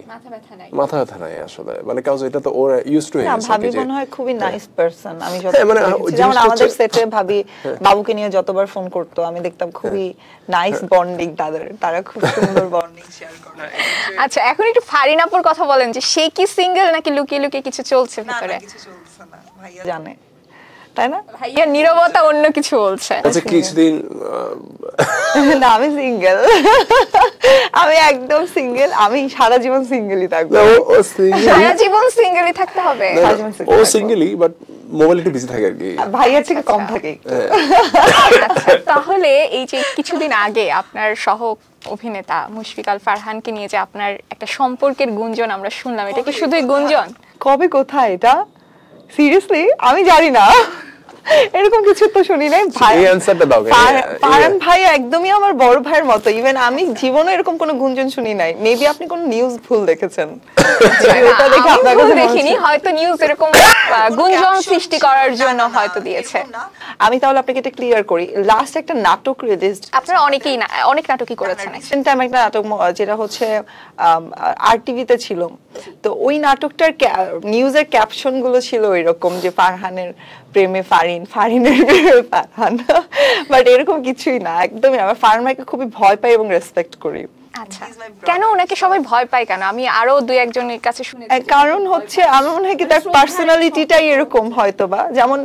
মাথা ব্যথা নাই আসলে, মানে কাজ এটা তো ওর ইউজ টু হয়ে না, গেছে। ভাবি যে- মনে হয় খুবই নাইস পারসন। আমি যত হ্যাঁ, মানে দেখেছি, ওই যেমন জিনিসটা আমাদের হচ্ছে- সেটে ভাবি বাবুকে নিয়ে যতবার ফোন করতো, আমি দেখতাম খুবই নাইস বন্ডিং তাদের, তারা খুব সুন্দর বন্ডিং শেয়ার করে। আচ্ছা, এখন একটু ফারিনাপুর কথা বলেন, যে সে কি সিঙ্গেল নাকি লুকিয়ে লুকিয়ে কিছু চলছে ভিতরে? কিছু চলছে না, ভাইয়া জানে, তাই না? ভাইয়া নীরবতা অন্য কিছু বলছে। আচ্ছা কিছুদিন না, আমি সিঙ্গেল, আমি একদম সিঙ্গেল, আমি সারা জীবন সিঙ্গেলই থাকবো। ও সিঙ্গেল, সারা জীবন সিঙ্গেলই থাকতে হবে? সারা জীবন ও single থাকবো। সিঙ্গেলই, বাট মোবাইল একটু বিজি থাকে আর কি। ভাইয়ার থেকে কম থাকে একটু। আচ্ছা, তাহলে এই যে কিছুদিন আগে আপনার সহ অভিনেতা মুশফিকাল ফারহানকে নিয়ে যে আপনার একটা সম্পর্কের গুঞ্জন আমরা শুনলাম, এটা কি শুধুই গুঞ্জন? কবে, কোথায় এটা? সিরিয়াসলি আমি জানি না, এরকম কিছু তো শুনি নাই। এই answerটা দাও, ফারহান ভাই একদমই আমার বড় ভাইয়ের মতো, ইভেন আমি জীবনে এরকম কোনো গুঞ্জন শুনি নাই। মেবি আপনি কোনো নিউজ ভুল দেখেছেন, ওটা দেখে আমি আপনার ভুল কাছে মনে দেখিনি, হচ্ছে- হয়তো নিউজ এরকম গুঞ্জন সৃষ্টি করার জন্য হয়তো দিয়েছে। আমি তাহলে আপনাকে এটা ক্লিয়ার করি। লাস্ট একটা নাটক রিলিজ, আপনারা অনেকেই অনেক নাটকই করেছেন। রিসেন্ট টাইম একটা নাটক যেটা হচ্ছে আরটিভিতে ছিল, তো ওই নাটকটার নিউজের ক্যাপশন গুলো ছিল এরকম যে ফারহানের প্রেমে ফারিন, ফারিনের প্রেমে ফারহান, বাট এরকম কিছুই না, একদমই না। আমার ফারহান ভাইকে খুবই ভয় পাই এবং রেসপেক্ট করি। আচ্ছা, কেন ওনাকে সবাই ভয় পায় কেন? আমি আরো দুই একজনের কাছে শুনেছি। কারণ হচ্ছে আমার মনে হয় কি তার পার্সোনালিটিটাই এরকম, হয়তোবা যেমন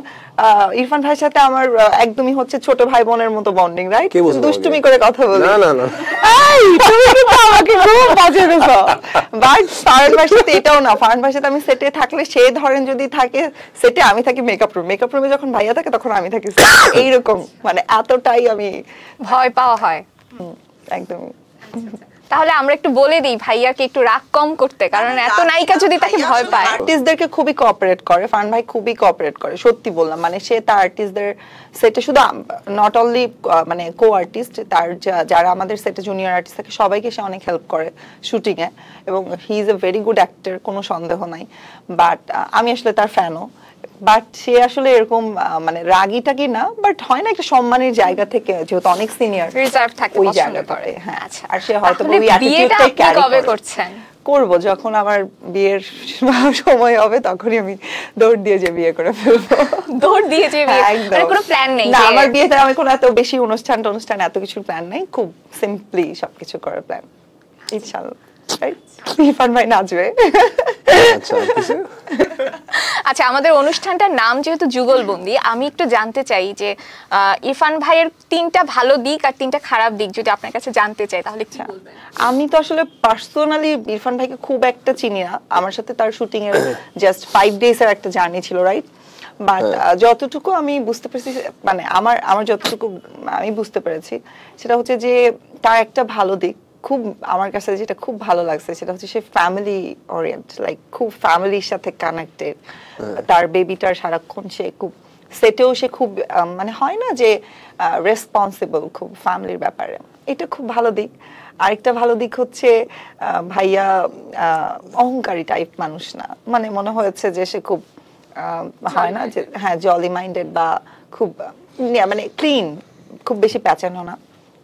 ইরফান ভাইয়ের সাথে আমার একদমই হচ্ছে ছোট ভাই বোনের মতো বন্ডিং, রাইট? কে বলছে দুষ্টুমি তোমাকে? করে কথা বলি। না না না, এই, তুমি কিন্তু আমাকে খুব বাজে বলেছো। বাট ফারহান ভাইয়ের সাথে এটাও না, ফারহান ভাইয়ের সাথে আমি সেটে থাকলে, সে ধরেন যদি থাকে সেটে, আমি থাকি মেকআপ রুমে যখন ভাইয়া থাকে তখন আমি থাকি set এ। এইরকম, মানে এতটাই আমি ভয় পাওয়া হয়। একদমই। তাহলে আমরা একটু বলে দিই ভাইয়াকে একটু রাগ কম করতে, কারণ এত নায়িকা যদি তাকে ভয় পায়। আর্টিস্টদেরকে খুবই কোঅপারেট করে, ফান ভাই খুবই কোঅপারেট করে, সত্যি বললাম। মানে সে তার আর্টিস্টদের সেটে শুধু নট অনলি মানে কো আর্টিস্ট, তার যারা আমাদের সেটে জুনিয়র আর্টিস্ট থাকে সবাইকে সে অনেক হেল্প করে শুটিং এ, এবং he is a very good actor, কোনো সন্দেহ নাই। বাট আমি আসলে তার ফ্যানও, বাট সে আসলে এরকম মানে রাগীটা কি না, বাট হয় না একটা সম্মানের জায়গা থেকে, যেহেতু অনেক সিনিয়র রিজার্ভ থাকে, ওই পছন্দ জায়গা করে। করে। হ্যাঁ, আচ্ছা, আর সে হয়তো তাহলে ওই বিয়েটা অ্যাটিটিউডটাই আপনি ক্যারি কবে করে। করছেন? করব যখন আমার বিয়ের সময় হবে, তখনই আমি দৌড় দিয়ে যে বিয়ে করে ফেলবো। দৌড় দিয়ে যে বিয়ে, হ্যাঁ, একদম। মানে কোনো প্ল্যান নেই না, যে- আমার বিয়েতে আমি কোনো এত বেশি অনুষ্ঠান এত কিছু প্ল্যান নেই, খুব সিম্পলি সবকিছু করার প্ল্যান ইনশাআল্লাহ। ইরফান ভাই নাচবে। আচ্ছা কিছু আচ্ছা, আমাদের অনুষ্ঠানটার নাম যেহেতু যুগলবন্দি, আমি একটু জানতে চাই যে ইরফান ভাইয়ের 3টা ভালো দিক আর 3টা খারাপ দিক যদি আপনার কাছে জানতে চাই, তাহলে কি বলবেন? আমি তো আসলে পার্সোনালি ইরফান ভাইকে খুব একটা চিনি না, আমার সাথে তার শুটিং এর জাস্ট 5 ডেজ এর একটা জার্নি ছিল, রাইট? বাট যতটুকু আমি বুঝতে পেরেছি, মানে আমার যতটুকু আমি বুঝতে পেরেছি, সেটা হচ্ছে যে তার একটা ভালো দিক, খুব আমার কাছে যেটা খুব ভালো লাগছে সেটা হচ্ছে সে ফ্যামিলি ওরিয়েন্ট, লাইক খুব ফ্যামিলির সাথে কানেক্টেড। তার বেবিটার সারাক্ষণ সে খুব সেটেও সে খুব মানে হয় না যে রেসপন্সিবল খুব ফ্যামিলির ব্যাপারে, এটা খুব ভালো দিক। আরেকটা ভালো দিক হচ্ছে ভাইয়া অহংকারী টাইপ মানুষ না, মানে মনে হয়েছে যে সে খুব হয় না যে হ্যাঁ জলি মাইন্ডেড বা খুব মানে ক্লিন, খুব বেশি প্যাচানো না।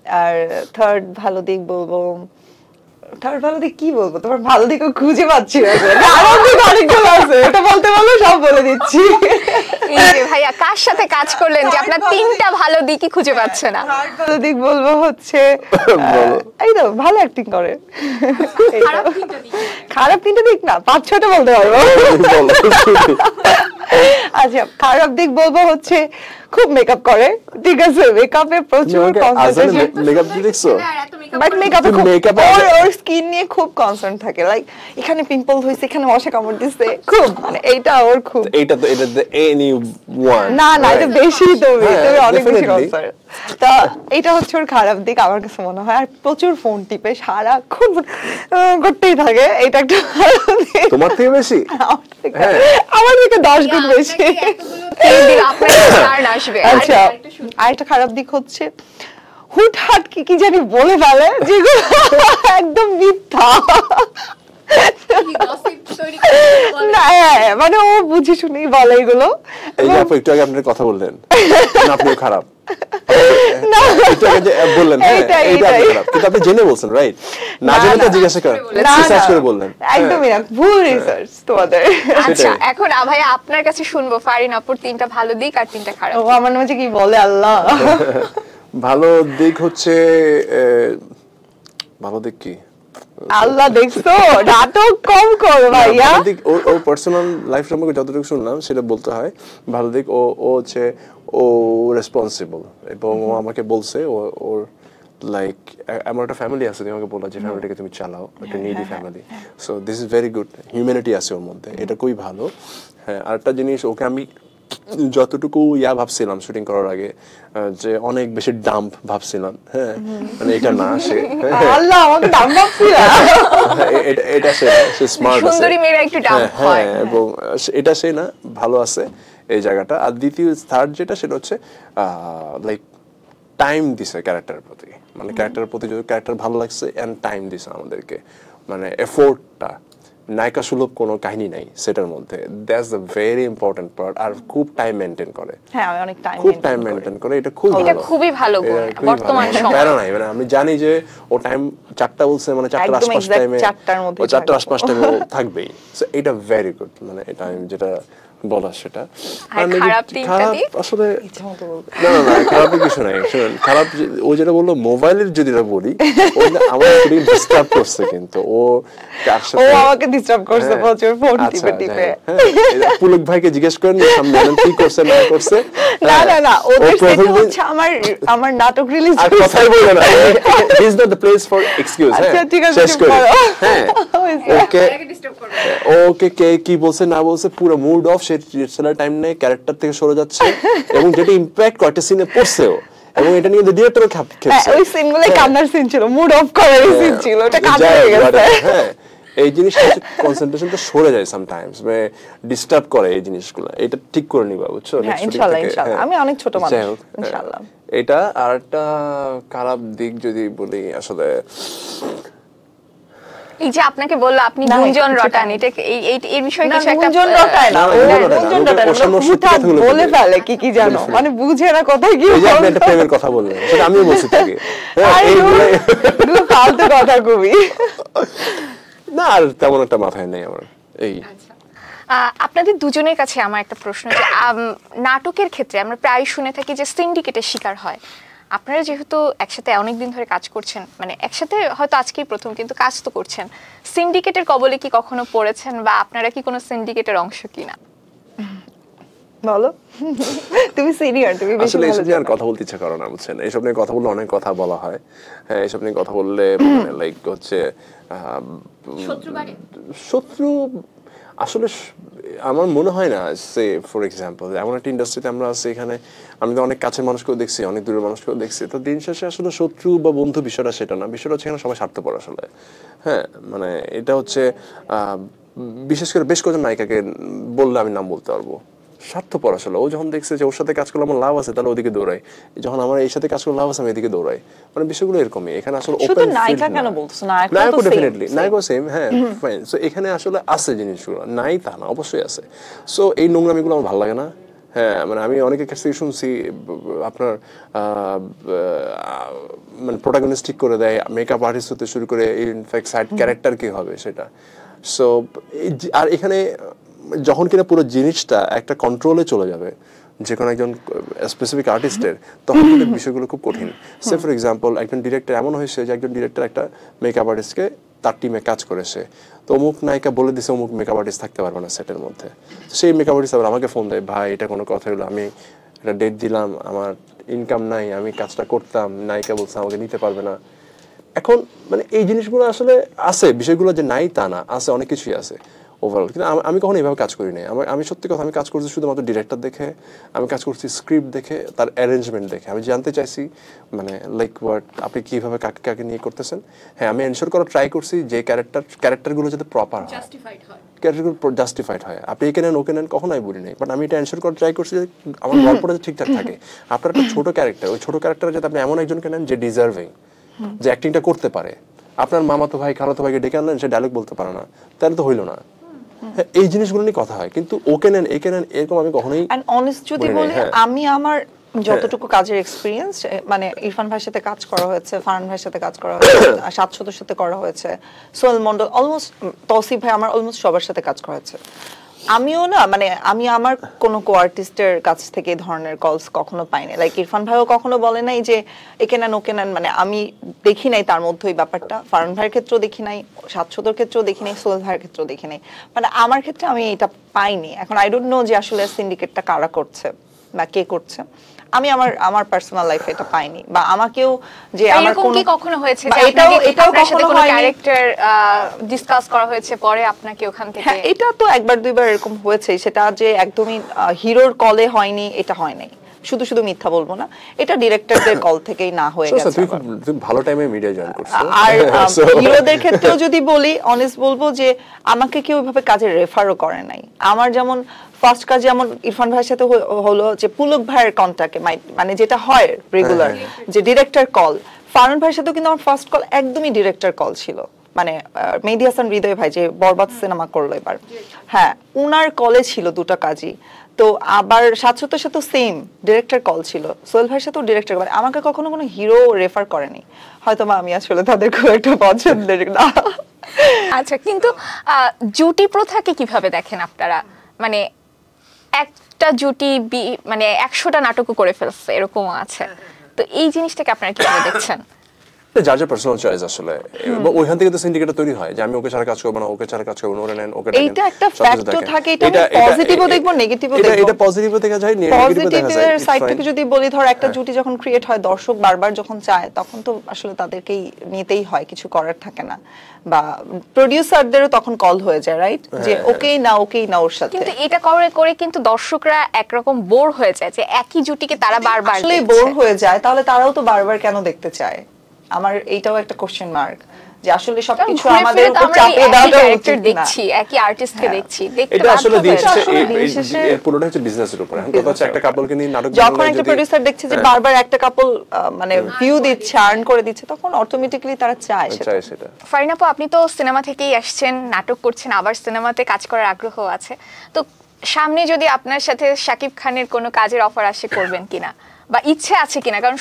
আর থার্ড ভালো দিক কি বলবো, তোমার ভালো দিকও খুঁজে পাচ্ছি না, খারাপ দিক অনেকগুলো আছে, এটা বলতে বললে সব বলে দিচ্ছি। এই যে ভাইয়া কার সাথে কাজ করলেন যে আপনার 3টা ভালো দিকই খুঁজে পাচ্ছে না? ভালো দিক বলবো হচ্ছে এই তো ভালো অ্যাক্টিং করে। খারাপ 3টা দিক না, 5-6টা বলতে পারবো। আচ্ছা, খারাপ দিক বলবো হচ্ছে খুব মেকআপ করে, ঠিক আছে, মেকআপে প্রচুর কনসেন্ট্রেশন, মেকআপ দেখছো? বাট মেকআপে তুমি makeup ওর স্কিন নিয়ে খুব কনসার্ন থাকে, লাইক এখানে পিম্পল হইছে, এখানে মশা কামড় দিছে, খুব মানে এইটা ওর খুব এটা anyone না এটা বেশি তুমি হ্যাঁ, অনেক বেশি definitely। কনসার্ন। তা এটা হচ্ছে ওর খারাপ দিক আমার কাছে মনে হয়। আর প্রচুর ফোন টিপে সারাক্ষণ করতেই থাকে, এটা একটা খারাপ দিক। তোমার থেকে বেশি? আমার থেকে 10 গুণ বেশি। আচ্ছা, আরেকটা খারাপ দিক হচ্ছে হুটহাট কি জানি বলে ফেলে, যেগুলো একদম মিথ্যা। না, মানে ও বুঝে শুনেই বলে এগুলো। এই যে আপু একটু আগে আপনার কথা বললেন না আপনিও খারাপ, একটু আগে যে বললেন এটা আপনি খারাপ, কিন্তু আপনি জেনে বলছেন, রাইট? না জেনে তো জিজ্ঞাসা করেন, রিসার্চ করে বললেন। একদমই না, ভুল রিসার্চ তোমাদের। আচ্ছা, এখন ভাইয়া আপনার কাছে শুনবো ফারিন আপুর 3টা ভালো দিক আর 3টা খারাপ। ও আমার মাঝে কি বলে আল্লাহ। ভালো দিক হচ্ছে ভালো দিক কি আল্লাহ, দেখছো নাটক কম করো ভাইয়া। ভালো দিক ও পার্সোনাল লাইফ সম্পর্কে যতটুকু শুনলাম সেটা বলতে হয়। ভালো দিক ও হচ্ছে ও রেসপন্সিবল, এবং ও আমাকে বলছে ওর লাইক আমার একটা ফ্যামিলি আছে, তুমি আমাকে বললা যে ফ্যামিলিটাকে তুমি চালাও, একটা needy family, so this is very good, humanity আছে ওর মধ্যে, এটা খুবই ভালো। হ্যাঁ, আরেকটা জিনিস, ওকে আমি যতটুকু ভাবছিলাম শুটিং করার আগে যে অনেক বেশি ডাম্প ভাবছিলাম, হ্যাঁ মানে এটা না, সে আল্লাহ আমাকে ডাম্প ভাবছিলা, এটা সে স্মার্ট আছে, সুন্দরী মেয়েরা একটু ডাম্প হয়, এবং এটা সে না ভালো আছে এই জায়গাটা। আর দ্বিতীয় থার্ড যেটা সেটা হচ্ছে লাইক টাইম দিছে ক্যারেক্টারের প্রতি, মানে ক্যারেক্টারের প্রতি যদি ক্যারেক্টার ভালো লাগছে এন্ড টাইম দিছে আমাদেরকে, মানে এফোর্টটা, নায়িকা সুলভ কোনো কাহিনী নাই সেটার মধ্যে, that's the very important part. আর খুব টাইম মেইনটেইন করে, হ্যাঁ আমি অনেক টাইম মেইনটেইন করে, এটা খুব এটা খুবই ভালো গুণ বর্তমান সময়ে। প্যারা নাই, মানে আমি জানি যে ও টাইম 4টা বলছে, মানে 4টার আশপাশ টাইমে, 4টার মধ্যে, ও 4টার আশপাশ টাইমে থাকবেই, সো এটা ভেরি গুড, মানে এটা আমি যেটা বলা সেটা। আর খারাপ আসলে না খারাপ কিছু নাই, শুনুন, খারাপ ও যেটা বললো মোবাইলের যদি বলি, আমার খুবই ডিস্টার্ব করছে, কিন্তু ও আমাকে ডিস্টার্ব করছে প্রচুর ফোন টিপে। পুলক ভাইকে জিজ্ঞেস করেন সামনে কি করছে না করছে। না ওদের সেটা হচ্ছে আমার নাটক রিলিজ, আর কথাই বলে না, he is not the place for excuse. আচ্ছা ঠিক আছে, শেষ করে হ্যাঁ ওকে কে কি বলছে না বলছে পুরো মুড অফ, সে টাইম নেই, ক্যারেক্টার থেকে সরে যাচ্ছে, এবং যেটা ইমপ্যাক্ট কয়টা সিনে পড়ছেও, এবং এটা নিয়ে ডিরেক্টরও খেপছে। ওই সিনগুলোই কান্নার সিন ছিল, মুড অফ করার সিন ছিল, এটা কান্না হয়ে গেছে। হ্যাঁ, এই জিনিসটা কনসেন্ট্রেশনটা সরে যায় সামটাইমস, মানে ডিস্টার্ব করে এই জিনিসগুলো। এটা ঠিক করে নিবা, বুঝছো? হ্যাঁ ইনশাআল্লাহ, ইনশাআল্লাহ। আমি অনেক ছোট মানুষ, ইনশাআল্লাহ। এটা আর একটা খারাপ দিক যদি বলি, আসলে এই যে আপনাকে বললো আপনি গুঞ্জন রটান, এটা এই বিষয়ে কিছু একটা গুঞ্জন রটায় না, গুঞ্জন রটায় না, বলে ফেলে কি জানো, মানে বুঝে না কোথায় কি। এই যে আপনি একটা প্রেমের কথা বললেন, সেটা আমিও বলছি তাকে, এইগুলো ফালতু কথা কবি না, আর তেমন একটা মাথায় নেই আমার। এই আপনাদের দুজনের কাছে আমার একটা প্রশ্ন, যে নাটকের ক্ষেত্রে আমরা প্রায় শুনে থাকি যে সিন্ডিকেটের শিকার হয়। আপনারা যেহেতু একসাথে অনেকদিন ধরে কাজ করছেন, মানে একসাথে হয়তো আজকেই প্রথম, কিন্তু কাজ তো করছেন, সিন্ডিকেটের কবলে কি কখনো পড়েছেন, বা আপনারা কি কোনো সিন্ডিকেটের অংশ কিনা? বলো, তুমি সিনিয়র, তুমি বেশি আসলে ভালো এইসব নিয়ে আর জানো। কথা বলতে ইচ্ছা করে না, বুঝছেন? এইসব নিয়ে কথা বললে অনেক কথা বলা হয়। হ্যাঁ, এইসব নিয়ে কথা বললে লাইক হচ্ছে শত্রু আসলে আমার মনে হয় না। সে ফর এক্সাম্পল এমন একটা ইন্ডাস্ট্রিতে আমরা আছি, এখানে আমি তো অনেক কাছের মানুষকেও দেখছি, অনেক দূরের মানুষকেও দেখছি। তো দিন শেষে আসলে শত্রু বা বন্ধু বিষয়টা সেটা না, বিষয়টা হচ্ছে এখানে সবাই স্বার্থপর আসলে। হ্যাঁ, মানে এটা হচ্ছে বিশেষ করে বেশ কয়েকজন নায়িকাকে বললে আমি নাম বলতে পারবো, স্বার্থপর আসলে। ও যখন দেখছে যে ওর সাথে কাজ করলে আমার লাভ আছে, তাহলে ওদিকে দৌড়াই, যখন আমার এই সাথে কাজ করলে লাভ আছে আমি এদিকে দৌড়াই। মানে বিষয়গুলো এরকমই। এখানে আসলে শুধু নায়িকা কেন বলছো, নায়কও ডেফিনেটলি নায়কও সেম। হ্যাঁ, ফাইন। সো এখানে আসলে আছে জিনিসগুলো, নাই তা না, অবশ্যই আছে। সো এই নোংরামিগুলো আমার ভালো লাগে না। হ্যাঁ, মানে আমি অনেকের কাছ থেকে শুনছি আপনার মানে প্রোটাগনিস্ট ঠিক করে দেয়, মেকআপ আর্টিস্ট হতে শুরু করে ইনফ্যাক্ট সাইড ক্যারেক্টার কি হবে সেটা। সো আর এখানে যখন কিনা পুরো জিনিসটা একটা কন্ট্রোলে চলে যাবে যে কোনো একজন স্পেসিফিক আর্টিস্টের, তখন কিন্তু বিষয়গুলো খুব কঠিন। সে ফর এক্সাম্পল একজন ডিরেক্টর এমন হয়েছে যে একজন ডিরেক্টর একটা মেকআপ আর্টিস্টকে তার টিমে কাজ করেছে, তো অমুক নায়িকা বলে দিছে অমুক মেকআপ আর্টিস্ট থাকতে পারবে না সেটের মধ্যে। সেই মেকআপ আর্টিস্ট আবার আমাকে ফোন দেয়, ভাই এটা কোনো কথা হলো, আমি একটা ডেট দিলাম, আমার ইনকাম নাই, আমি কাজটা করতাম, নায়িকা বলছে আমাকে নিতে পারবে না। এখন মানে এই জিনিসগুলো আসলে আছে, বিষয়গুলো যে নাই তা না, আছে, অনেক কিছুই আছে ওভারঅল। কিন্তু আমি কখনো এইভাবে কাজ করি নাই। আমি সত্যি কথা, আমি কাজ করছি শুধুমাত্র ডিরেক্টর দেখে, আমি কাজ করছি স্ক্রিপ্ট দেখে, তার অ্যারেঞ্জমেন্ট দেখে। আমি জানতে চাইছি মানে লাইক ওয়াট আপনি কীভাবে কাকে কাকে নিয়ে করতেছেন। হ্যাঁ, আমি এনশোর করার ট্রাই করছি যে ক্যারেক্টারগুলো যাতে প্রপার হয়, ক্যারেক্টারগুলো জাস্টিফাইড হয়। আপনি একে নেন ওকে নেন কখনো আমি বলি নাই, বাট আমি এটা এনশোর করার ট্রাই করছি যে আমার গল্পটা ঠিকঠাক থাকে। আপনার একটা ছোটো ক্যারেক্টার, ওই ছোটো ক্যারেক্টারে যাতে আপনি এমন একজনকে নেন যে ডিজার্ভিং, যে অ্যাক্টিংটা করতে পারে। আপনার মামাতো ভাই খালাতো ভাইকে ডেকে আনলেন, সে ডায়লগ বলতে পারে না, তাহলে তো হইলো না। এই জিনিসগুলো নিয়ে কথা হয়, কিন্তু ওকে নেন একে নেন এরকম আমি কখনোই। এন্ড অনেস্ট যদি বলি, আমি আমার যতটুকু কাজের এক্সপিরিয়েন্স, মানে ইরফান ভাইয়ের সাথে কাজ করা হয়েছে, ফারহান ভাইয়ের সাথে কাজ করা হয়েছে, ৭০০-র সাথে করা হয়েছে, সোহেল মন্ডল, অলমোস্ট তৌসিফ ভাই, আমার অলমোস্ট সবার সাথে কাজ করা হয়েছে। আমিও না, মানে আমি আমার কোনো কো আর্টিস্টের কাছ থেকে এই ধরনের কলস কখনো পাইনি। লাইক ইরফান ভাইও কখনো বলে নাই যে একে নেন ওকে নেন, মানে আমি দেখি নাই তার মধ্যে ওই ব্যাপারটা। ফারহান ভাইয়ের ক্ষেত্রেও দেখি নাই, ৭০০-র ক্ষেত্রেও দেখি নাই, সোহেল ভাইয়ের ক্ষেত্রেও দেখি নাই। মানে আমার ক্ষেত্রে আমি এটা পাইনি। এখন আই ডোন্ট নো যে আসলে সিন্ডিকেটটা কারা করছে বা কে করছে। আমি আমার পার্সোনাল লাইফে এটা পাইনি, বা আমাকেও যে আমার কোন কি কখনো হয়েছে যে এটাও কখনো কোনো ক্যারেক্টার ডিসকাস করা হয়েছে, পরে আপনাকে ওখান থেকে? হ্যাঁ, এটা তো একবার দুইবার এরকম হয়েছে। সেটা যে একদমই হিরোর কলে হয়নি, এটা হয় নাই। শুধু মিথ্যা বলবো না, এটা ডিরেক্টরদের কল থেকেই না হয়ে গেছে। তুমি ভালো টাইমে মিডিয়া জয়েন করছো। আর হিরোদের ক্ষেত্রেও যদি বলি, অনেস্ট বলবো যে আমাকে কেউ ওইভাবে কাজে রেফারও করে নাই। আমার যেমন ফার্স্ট কাজ যেমন ইরফান ভাইয়ের সাথে হলো যে পুলক ভাইয়ের কন্টাক্টে, মানে যেটা হয় রেগুলার যে ডিরেক্টর কল। ফারহান ভাইয়ের সাথেও কিন্তু আমার ফার্স্ট কল একদমই ডিরেক্টর কল ছিল, মানে মেহেদী হাসান হৃদয় ভাই যে বরবাদ সিনেমা করলো এবার, হ্যাঁ উনার কলে ছিল দুটো কাজই। তো আবার ৭০০-র সাথে সেম ডিরেক্টর কল ছিল, সোহেল ভাইয়ের সাথেও ডিরেক্টর কল। আমাকে কখনো কোনো হিরো রেফার করেনি, হয়তো বা আমি আসলে তাদের খুব একটা পছন্দের না। আচ্ছা, কিন্তু জুটি প্রথাকে কিভাবে দেখেন আপনারা? মানে একটা জুটি মানে ১০০টা নাটকও করে ফেলছে, এরকমও আছে। তো এই জিনিসটাকে আপনারা কিভাবে দেখছেন? যার যার পার্সোনাল চয়েস আসলে, এবং ওইখান থেকে তো সিন্ডিকেটটা তৈরি হয় যে আমি ওকে ছাড়া কাজ করবো না, ওকে ছাড়া কাজ করবো না, ওরে নেন, ওকে এইটা একটা ফ্যাক্টর থাকে, এটা পজিটিভও দেখবো নেগেটিভও দেখবো। এটা পজিটিভও দেখা যায়, নেগেটিভও দেখা যায়। পজিটিভের সাইড থেকে যদি বলি, ধর একটা জুটি যখন ক্রিয়েট হয়, দর্শক বারবার যখন চায়, তখন তো আসলে তাদেরকেই নিতেই হয়, কিছু করার থাকে না, বা প্রোডিউসারদেরও তখন কল হয়ে যায়, রাইট, যে ওকেই না ওর সাথে। কিন্তু এটা করে করে কিন্তু দর্শকরা একরকম বোর হয়ে যায় যে একই জুটিকে তারা বারবার আসলে বোর হয়ে যায়, তাহলে তারাও তো বারবার কেন দেখতে চায়? আমার এইটাও একটা কোশ্চেন মার্ক, যে আসলে সবকিছু আমাদের উপর চাপিয়ে দেওয়াটা উচিত না। দেখছি একই আর্টিস্টকে দেখছি, দেখতে এটা আসলে বাধ্য দিচ্ছে এর পুরোটা হচ্ছে বিজনেসের উপর। এখন কথা হচ্ছে একটা কাপলকে নিয়ে নাটক যখন একটা প্রোডিউসার দেখছে যে বারবার একটা কাপল মানে ভিউ দিচ্ছে, আর্ন করে দিচ্ছে, তখন অটোমেটিক্যালি তারা চায় সেটা। ফারিন আপু, আপনি তো সিনেমা থেকেই আসছেন, নাটক করছেন, আবার সিনেমাতে কাজ করার আগ্রহ আছে, তো সামনে যদি আপনার সাথে শাকিব খানের কোনো কাজের অফার আসে, করবেন কিনা বা ইচ্ছে আছে কিনা? কারণ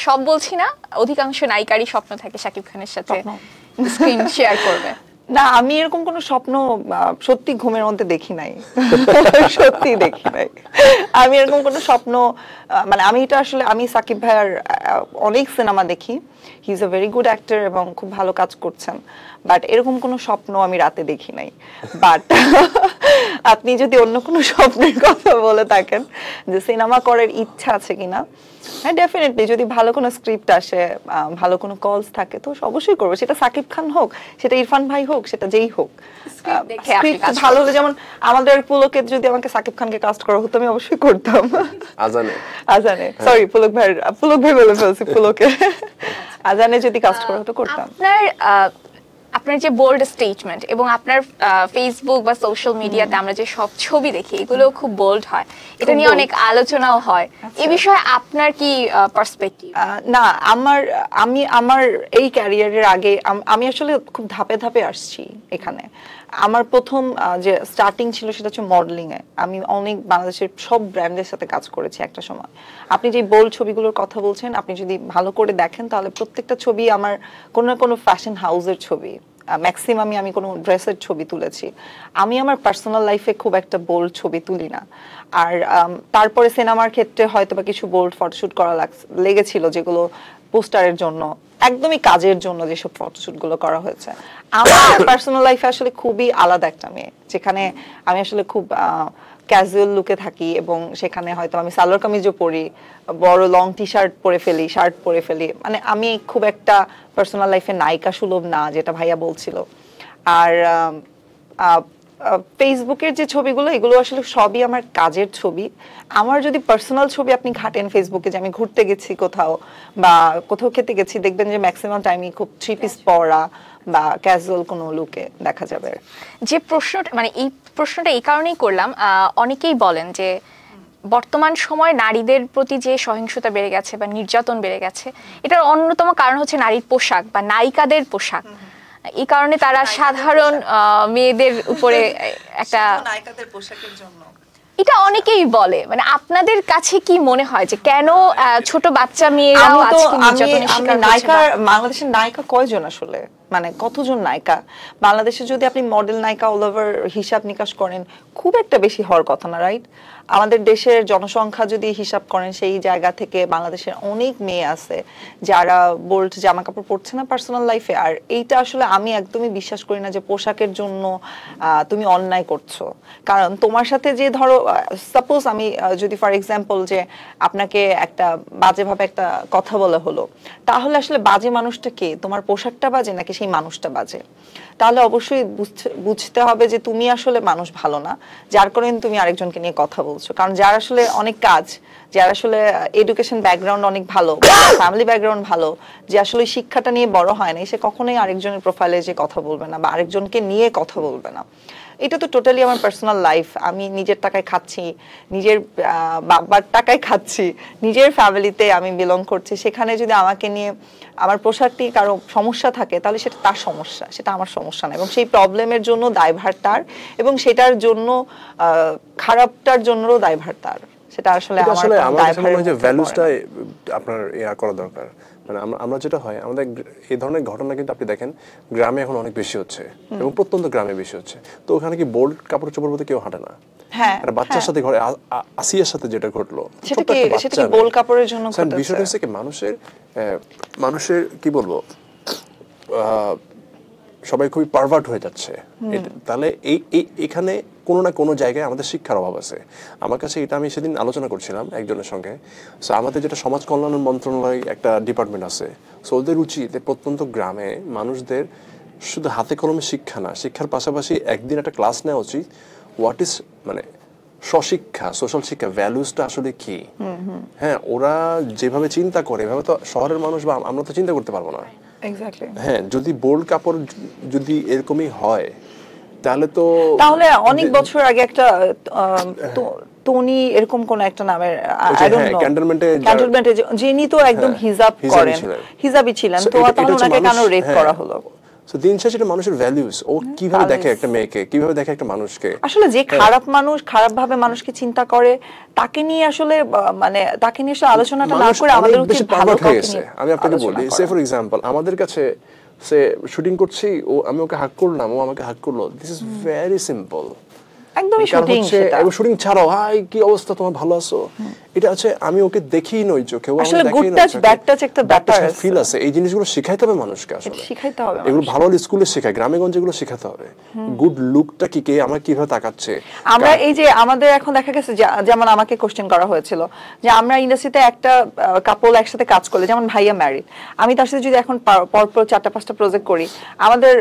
সব বলছি না, অধিকাংশ নায়িকারই স্বপ্ন থাকে শাকিব খানের সাথে স্ক্রিন শেয়ার করবে। না, আমি এরকম কোনো স্বপ্ন সত্যি ঘুমের মধ্যে দেখি নাই, সত্যি দেখি নাই। আমি এরকম কোনো স্বপ্ন, মানে আমি এটা আসলে, আমি সাকিব ভাইয়ার অনেক সিনেমা দেখি, he is a very good actor এবং খুব ভালো কাজ করছেন, বাট এরকম কোনো স্বপ্ন আমি রাতে দেখি নাই। বাট আপনি যদি অন্য কোনো স্বপ্নের কথা বলে থাকেন যে সিনেমা করার ইচ্ছা আছে কিনা, হ্যাঁ ডেফিনেটলি, যদি ভালো কোনো স্ক্রিপ্ট আসে, ভালো কোনো কলস থাকে, তো অবশ্যই করবো। সেটা সাকিব খান হোক, সেটা ইরফান ভাই হোক, সেটা যেই হোক, স্ক্রিপ্ট ভালো হলে, যেমন আমাদের পুলকে যদি আমাকে সাকিব খানকে কাস্ট করা হতো, আমি অবশ্যই করতাম। আজানে সরি, পুলক ভাই বলে ফেলছি, পুলকে আজানে যদি কাস্ট করা হতো, করতাম। আপনার যে বোল্ড স্টেটমেন্ট এবং আপনার ফেসবুক বা সোশ্যাল মিডিয়াতে আমরা যে সব ছবি দেখি, এগুলো খুব বোল্ড হয়, এটা নিয়ে অনেক আলোচনাও হয়। এই বিষয়ে আপনার কি পার্সপেক্টিভ? না, আমার এই ক্যারিয়ারের আগে আমি আসলে খুব ধাপে ধাপে আসছি এখানে। আমার প্রথম যে স্টার্টিং ছিল সেটা হচ্ছে মডেলিং এ। আমি অনেক বাংলাদেশের সব ব্র্যান্ডের সাথে কাজ করেছি একটা সময়। আপনি যে বোল্ড ছবিগুলোর কথা বলছেন, আপনি যদি ভালো করে দেখেন, তাহলে প্রত্যেকটা ছবি আমার কোনো না কোনো ফ্যাশন হাউসের ছবি, ম্যাক্সিমামই আমি কোনো ড্রেসের ছবি তুলেছি। আমি আমার পার্সোনাল লাইফে খুব একটা বোল্ড ছবি তুলি না। আর তারপরে সিনেমার ক্ষেত্রে হয়তো বা কিছু বোল্ড ফটোশুট করা লেগেছিল, যেগুলো পোস্টারের জন্য, একদমই কাজের জন্য যেসব ফটোশুট গুলো করা হয়েছে। আমার পার্সোনাল লাইফে আসলে খুবই আলাদা একটা মেয়ে, যেখানে আমি আসলে খুব ক্যাজুয়াল লুকে থাকি, এবং সেখানে হয়তো আমি সালোয়ার কামিজও পরি, বড় লং টি শার্ট পরে ফেলি, শার্ট পরে ফেলি, মানে আমি খুব একটা পার্সোনাল লাইফে নায়িকা সুলভ না, যেটা ভাইয়া বলছিল। আর ফেসবুকের যে ছবিগুলো, এগুলো আসলে সবই আমার কাজের ছবি। আমার যদি পার্সোনাল ছবি আপনি ঘাটেন ফেসবুকে, যে আমি ঘুরতে গেছি কোথাও বা কোথাও খেতে গেছি, দেখবেন যে ম্যাক্সিমাম টাইমই খুব থ্রি পিস পরা বা ক্যাজুয়াল কোনো লুকে দেখা যাবে। যে প্রশ্নটা, মানে এই প্রশ্নটা এই কারণেই করলাম, অনেকেই বলেন যে বর্তমান সময় নারীদের প্রতি যে সহিংসতা বেড়ে গেছে বা নির্যাতন বেড়ে গেছে, এটার অন্যতম কারণ হচ্ছে নারীর পোশাক বা নায়িকাদের পোশাক। এই কারণে তারা সাধারণ মেয়েদের উপরে একটা, নায়িকাদের পোশাকের জন্য এটা অনেকেই বলে, মানে আপনাদের কাছে কি মনে হয় যে কেন ছোট বাচ্চা মেয়েরাও আজকে নির্যাতনের শিকার হচ্ছে? নায়িকা, বাংলাদেশের নায়িকা কয়জন আসলে, মানে কতজন নায়িকা বাংলাদেশে? যদি আপনি মডেল নায়িকা অল ওভার হিসাব নিকাশ করেন, খুব একটা বেশি হওয়ার কথা না, রাইট? আমাদের দেশের জনসংখ্যা যদি হিসাব করেন, সেই জায়গা থেকে বাংলাদেশের অনেক মেয়ে আছে যারা বোল্ড জামা কাপড় পরছে না পার্সোনাল লাইফে। আর এইটা আসলে আমি একদমই বিশ্বাস করি না যে পোশাকের জন্য তুমি অন্যায় করছো। কারণ তোমার সাথে যে, ধরো সাপোজ আমি যদি ফর এক্সাম্পল যে আপনাকে একটা বাজেভাবে একটা কথা বলা হলো, তাহলে আসলে বাজে মানুষটা কে? তোমার পোশাকটা বাজে নাকি সেই মানুষটা বাজে? তাহলে অবশ্যই বুঝতে হবে যে তুমি আসলে মানুষ ভালো না, যার কারণে তুমি আরেকজনকে নিয়ে কথা বলছো। কারণ যার আসলে অনেক কাজ, যার আসলে এডুকেশন ব্যাকগ্রাউন্ড অনেক ভালো, ফ্যামিলি ব্যাকগ্রাউন্ড ভালো, যে আসলে শিক্ষাটা নিয়ে বড় হয় না, সে কখনোই আরেকজনের প্রোফাইলে যে কথা বলবে না বা আরেকজনকে নিয়ে কথা বলবে না। এটা তো টোটালি আমার পার্সোনাল লাইফ। আমি নিজের টাকায় খাচ্ছি, নিজের বাবার টাকায় খাচ্ছি, নিজের ফ্যামিলিতে আমি বিলং করছি। সেখানে যদি আমাকে নিয়ে আমার পোশাক নিয়ে কারো সমস্যা থাকে, তাহলে সেটা তার সমস্যা, সেটা আমার সমস্যা না। এবং সেই প্রবলেমের জন্য দায়ভার তার, এবং সেটার জন্য খারাপটার জন্যও দায়ভার তার। সেটা আসলে আমার যে ভ্যালুসটা আপনার করা দরকার। মানে আমরা যেটা হয়, আমাদের এই ধরনের ঘটনা কিন্তু আপনি দেখেন গ্রামে এখন অনেক বেশি হচ্ছে, এবং প্রত্যন্ত গ্রামে বেশি হচ্ছে। তো ওখানে কি বোল্ড কাপড় চোপড় মধ্যে কেউ হাঁটে না। একটা বাচ্চার সাথে ঘরে আসিয়ার সাথে যেটা ঘটলো, সেটা কি বোল কাপড়ের জন্য ঘটেছে? বিষয়টা হচ্ছে কি মানুষের কি বলবো, সবাই খুবই পারভার্ট হয়ে যাচ্ছে। তাহলে এখানে কোনো না কোনো জায়গায় আমাদের শিক্ষার অভাব আছে। আমার কাছে এটা আমি সেদিন আলোচনা করছিলাম একজনের সঙ্গে। সো আমাদের যেটা সমাজ কল্যাণ মন্ত্রণালয় একটা ডিপার্টমেন্ট আছে, সো ওদের উচিত প্রত্যন্ত গ্রামে মানুষদের শুধু হাতে কলমে শিক্ষা না, শিক্ষার পাশাপাশি একদিন একটা ক্লাস নেওয়া উচিত হোয়াট ইজ মানে স্বশিক্ষা, সোশ্যাল শিক্ষা, ভ্যালুসটা আসলে কি। হ্যাঁ, ওরা যেভাবে চিন্তা করে এভাবে তো শহরের মানুষ বা আমরা তো চিন্তা করতে পারবো না। হ্যাঁ, যদি বোল্ড কাপড় যদি এরকমই হয় তাহলে অনেক বছর আগে একটা টনি এরকম কোন একটা নামের ক্যান্টনমেন্টে যিনি তো একদম হিজাব করেন, হিজাবি ছিলেন, তো তাহলে ওনাকে কেন রেপ করা হলো? সো দিন শেষে এটা মানুষের ভ্যালুস, ও কিভাবে দেখে একটা মেয়েকে, কিভাবে দেখে একটা মানুষকে। আসলে যে খারাপ মানুষ খারাপ ভাবে মানুষকে চিন্তা করে তাকে নিয়ে আসলে মানে তাকে নিয়ে আলোচনাটা না করে আমাদের উচিত ভালো কাউকে নিয়ে। আমি আপনাকে বলি, সে ফর এক্সাম্পল আমাদের কাছে সে শুটিং করছি, ও আমি ওকে হাক করলাম, ও আমাকে হাক করলো, দিস ইজ ভেরি সিম্পল। একদমই শুটিং, সেটা শুটিং ছাড়াও হাই কি অবস্থা তোমার, ভালো আছো, এটা আছে আমি ওকে দেখিই নই চোখে, ও আসলে গুড টাচ ব্যাড টাচ একটা ব্যাপার আছে, ফিল আছে। এই জিনিসগুলো শিখাইতে হবে মানুষকে, আসলে শিখাইতে হবে। এগুলো ভালো স্কুলে শেখায়, গ্রামে গঞ্জে এগুলো শেখাতে হবে। গুড লুকটা কি, কে আমার কিভাবে তাকাচ্ছে। আমরা এই যে আমাদের এখন দেখা গেছে যেমন আমাকে কোশ্চেন করা হয়েছিল যে আমরা ইন্ডাস্ট্রিতে একটা কাপল একসাথে কাজ করলে, যেমন ভাইয়া ম্যারিড, আমি তার সাথে যদি এখন পরপর 4-5টা প্রজেক্ট করি, আমাদের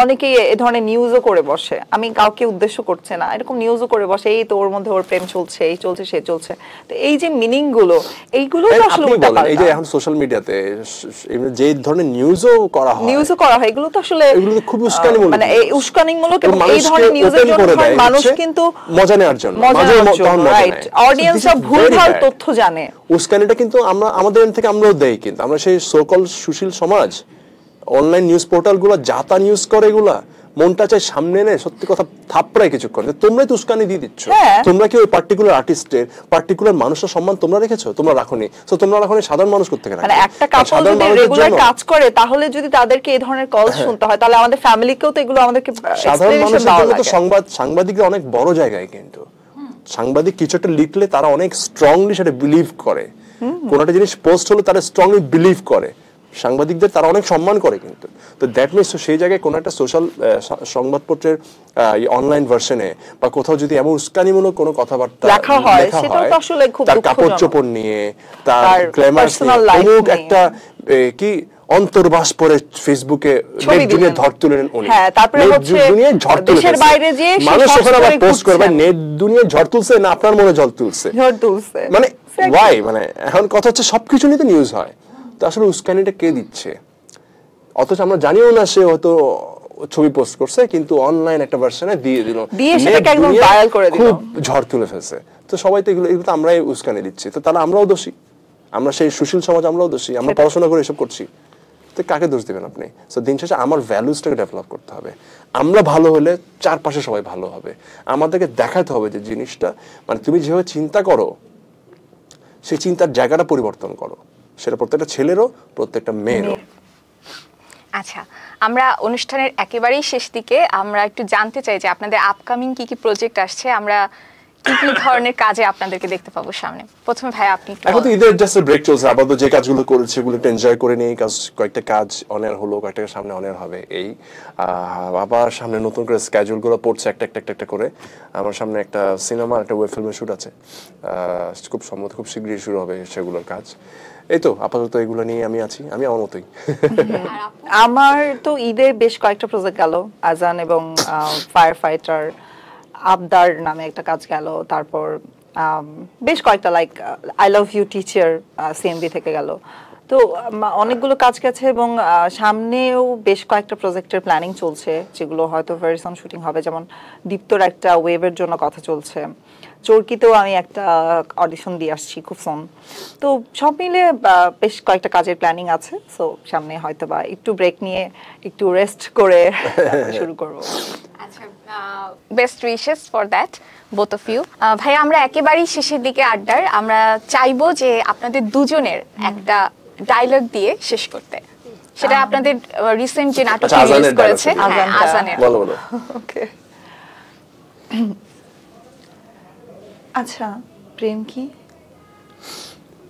অনেকেই এ ধরনের নিউজও করে বসে, আমি কাউকে উদ্দেশ্য করছে না, এরকম নিউজও করে বসে, এই তো ওর মধ্যে ওর প্রেম চলছে, এই চলছে সে চলছে। তো এই যে মিনিং গুলো, এইগুলো তো আসলে এই যে এখন সোশ্যাল মিডিয়াতে যে ধরনের নিউজও করা হয় এগুলো তো আসলে এগুলো খুব উস্কানিমূলক, মানে এই উস্কানিমূলক, এবং এই ধরনের নিউজের জন্য মানুষ কিন্তু মজা নেওয়ার জন্য, রাইট, অডিয়েন্সরা ভুলভাল তথ্য জানে। উস্কানিটা কিন্তু আমরা আমাদের এখান থেকে আমরাও দেই, কিন্তু আমরা সেই সোকল সুশীল সমাজ অনলাইন নিউজ পোর্টালগুলো যাতা নিউজ করে, এগুলা মনটা চাই সামনে এনে সত্যি কথা থাপড়ায় কিছুক্ষণ, তোমরাই তো উস্কানি দিয়ে দিচ্ছ। তোমরা কি ওই পার্টিকুলার আর্টিস্টের পার্টিকুলার মানুষের সম্মান তোমরা রেখেছো? তোমরা রাখোনি। তো তোমরা রাখোনি সাধারণ মানুষ করতে গেলে, মানে একটা কাপল যদি রেগুলার কাজ করে, তাহলে যদি তাদেরকে এই ধরনের কল শুনতে হয়, তাহলে আমাদের ফ্যামিলিকেও তো এগুলো আমাদেরকে সাধারণ মানুষের জন্য তো সাংবাদিকরা অনেক বড় জায়গায়, কিন্তু সাংবাদিক কিছু একটা লিখলে তারা অনেক স্ট্রংলি সেটা বিলিভ করে, কোন একটা জিনিস পোস্ট হলে তারা স্ট্রংলি বিলিভ করে, সাংবাদিকদের তারা অনেক সম্মান করে। কিন্তু তো দ্যাট মিনস সেই জায়গায় কোনো একটা সোশ্যাল সংবাদপত্রের অনলাইন ভার্সনে বা কোথাও যদি এমন উস্কানিমূলক কোনো কথাবার্তা লেখা হয়, সেটা তো আসলে খুব তার কাপড় চোপড় নিয়ে, তার গ্ল্যামার নিয়ে, একটা কি অন্তর্বাস পরে ফেসবুকে নেট দুনিয়া ঝড় তুলে নেন উনি। হ্যাঁ, তারপরে হচ্ছে দেশের বাইরে যে মানুষ ওখানে আবার পোস্ট করবে নেট দুনিয়া ঝড় তুলছে না আপনার মনে ঝড় তুলছে, মানে ওয়াই, মানে এখন কথা হচ্ছে সবকিছু নিয়ে তো নিউজ হয়। তো আসলে উস্কানিটা কে দিচ্ছে? অথচ আমরা জানিও না সে হয়তো ছবি পোস্ট করছে, কিন্তু অনলাইন একটা ভার্সনে দিয়ে দিল, দিয়ে সেটাকে একদম ভাইরাল করে দিল, খুব ঝড় তুলে ফেলছে। তো সবাই তো এগুলো তো আমরাই উস্কানি দিচ্ছি, তো তাহলে আমরাও দোষী, আমরা সেই সুশীল সমাজ আমরাও দোষী, আমরা পড়াশোনা করে এসব করছি, তো কাকে দোষ দিবেন আপনি? তো দিন শেষে আমার ভ্যালুসটাকে ডেভেলপ করতে হবে। আমরা ভালো হলে চারপাশে সবাই ভালো হবে। আমাদেরকে দেখাতে হবে যে জিনিসটা মানে তুমি যেভাবে চিন্তা করো সেই চিন্তার জায়গাটা পরিবর্তন করো, সেটা প্রত্যেকটা ছেলেরও প্রত্যেকটা মেয়েরও। আচ্ছা, আমরা অনুষ্ঠানের একেবারেই শেষ দিকে আমরা একটু জানতে চাই যে আপনাদের আপকামিং কি কি প্রজেক্ট আসছে, আমরা কি কি ধরনের কাজে আপনাদেরকে দেখতে পাবো সামনে। প্রথমে ভাই আপনি এখন তো ঈদের জাস্ট ব্রেক চলছে, আপাতত যে কাজগুলো করেছে সেগুলো একটু এনজয় করে নিই, কয়েকটা কাজ অনেক হলো, কয়েকটা সামনে অনেক হবে, এই আবার সামনে নতুন করে স্কেজুলগুলো পড়ছে একটা করে। আমার সামনে একটা সিনেমা, একটা ওয়েব ফিল্মের শুট আছে, খুব সম্ভবত খুব শীঘ্রই শুরু হবে সেগুলোর কাজ। এই তো আপাতত এগুলো নিয়ে আমি আছি, আমি আমার মতোই। আমার তো ঈদে বেশ কয়েকটা প্রজেক্ট গেল, আজান এবং ফায়ার ফাইটার, আবদার নামে একটা কাজ গেল, তারপর বেশ কয়েকটা like I love you teacher CMB থেকে গেল। তো অনেকগুলো কাজ গেছে, এবং সামনেও বেশ কয়েকটা প্রজেক্টের প্ল্যানিং চলছে, যেগুলো হয়তো ভেরি সাউন্ড শুটিং হবে। যেমন দীপ্তর একটা ওয়েভের জন্য কথা চলছে, চরকিতেও আমি একটা অডিশন দিয়ে আসছি খুব সোন। তো সব মিলে বেশ কয়েকটা কাজের প্ল্যানিং আছে। সো সামনে হয়তো বা একটু ব্রেক নিয়ে একটু রেস্ট করে শুরু করব। আচ্ছা, best wishes for that both of you. ভাই, আমরা একেবারেই শেষের দিকে আড্ডার, আমরা চাইবো যে আপনাদের দুজনের একটা ডায়লগ দিয়ে শেষ করতে, সেটা আপনাদের রিসেন্ট যে নাটক রিলিজ করেছে আজানের। বলো বলো। ওকে, আচ্ছা, প্রেম কি?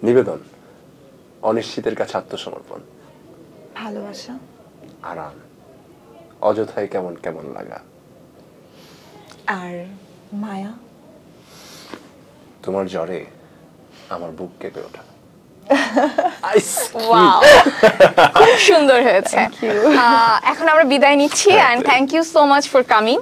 নিবেদন, অনিশ্চিতের কাছে আত্মসমর্পণ, ভালোবাসা, আরাম, অযথায় কেমন কেমন লাগা, আর মায়া। তোমার জ্বরে আমার বুক কেঁপে ওঠা। ওয়াও, খুব সুন্দর হয়েছে। এখন আমরা বিদায় নিচ্ছি and thank you so much for coming.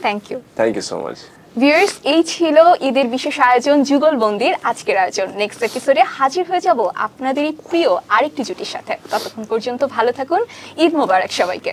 Thank you. Thank you so much. Viewers, এই ছিল ঈদের বিশেষ আয়োজন যুগলবন্দির আজকের আয়োজন। নেক্সট এপিসোডে হাজির হয়ে যাব আপনাদেরই প্রিয় আরেকটি জুটির সাথে। ততক্ষণ পর্যন্ত ভালো থাকুন। ঈদ মোবারক সবাইকে।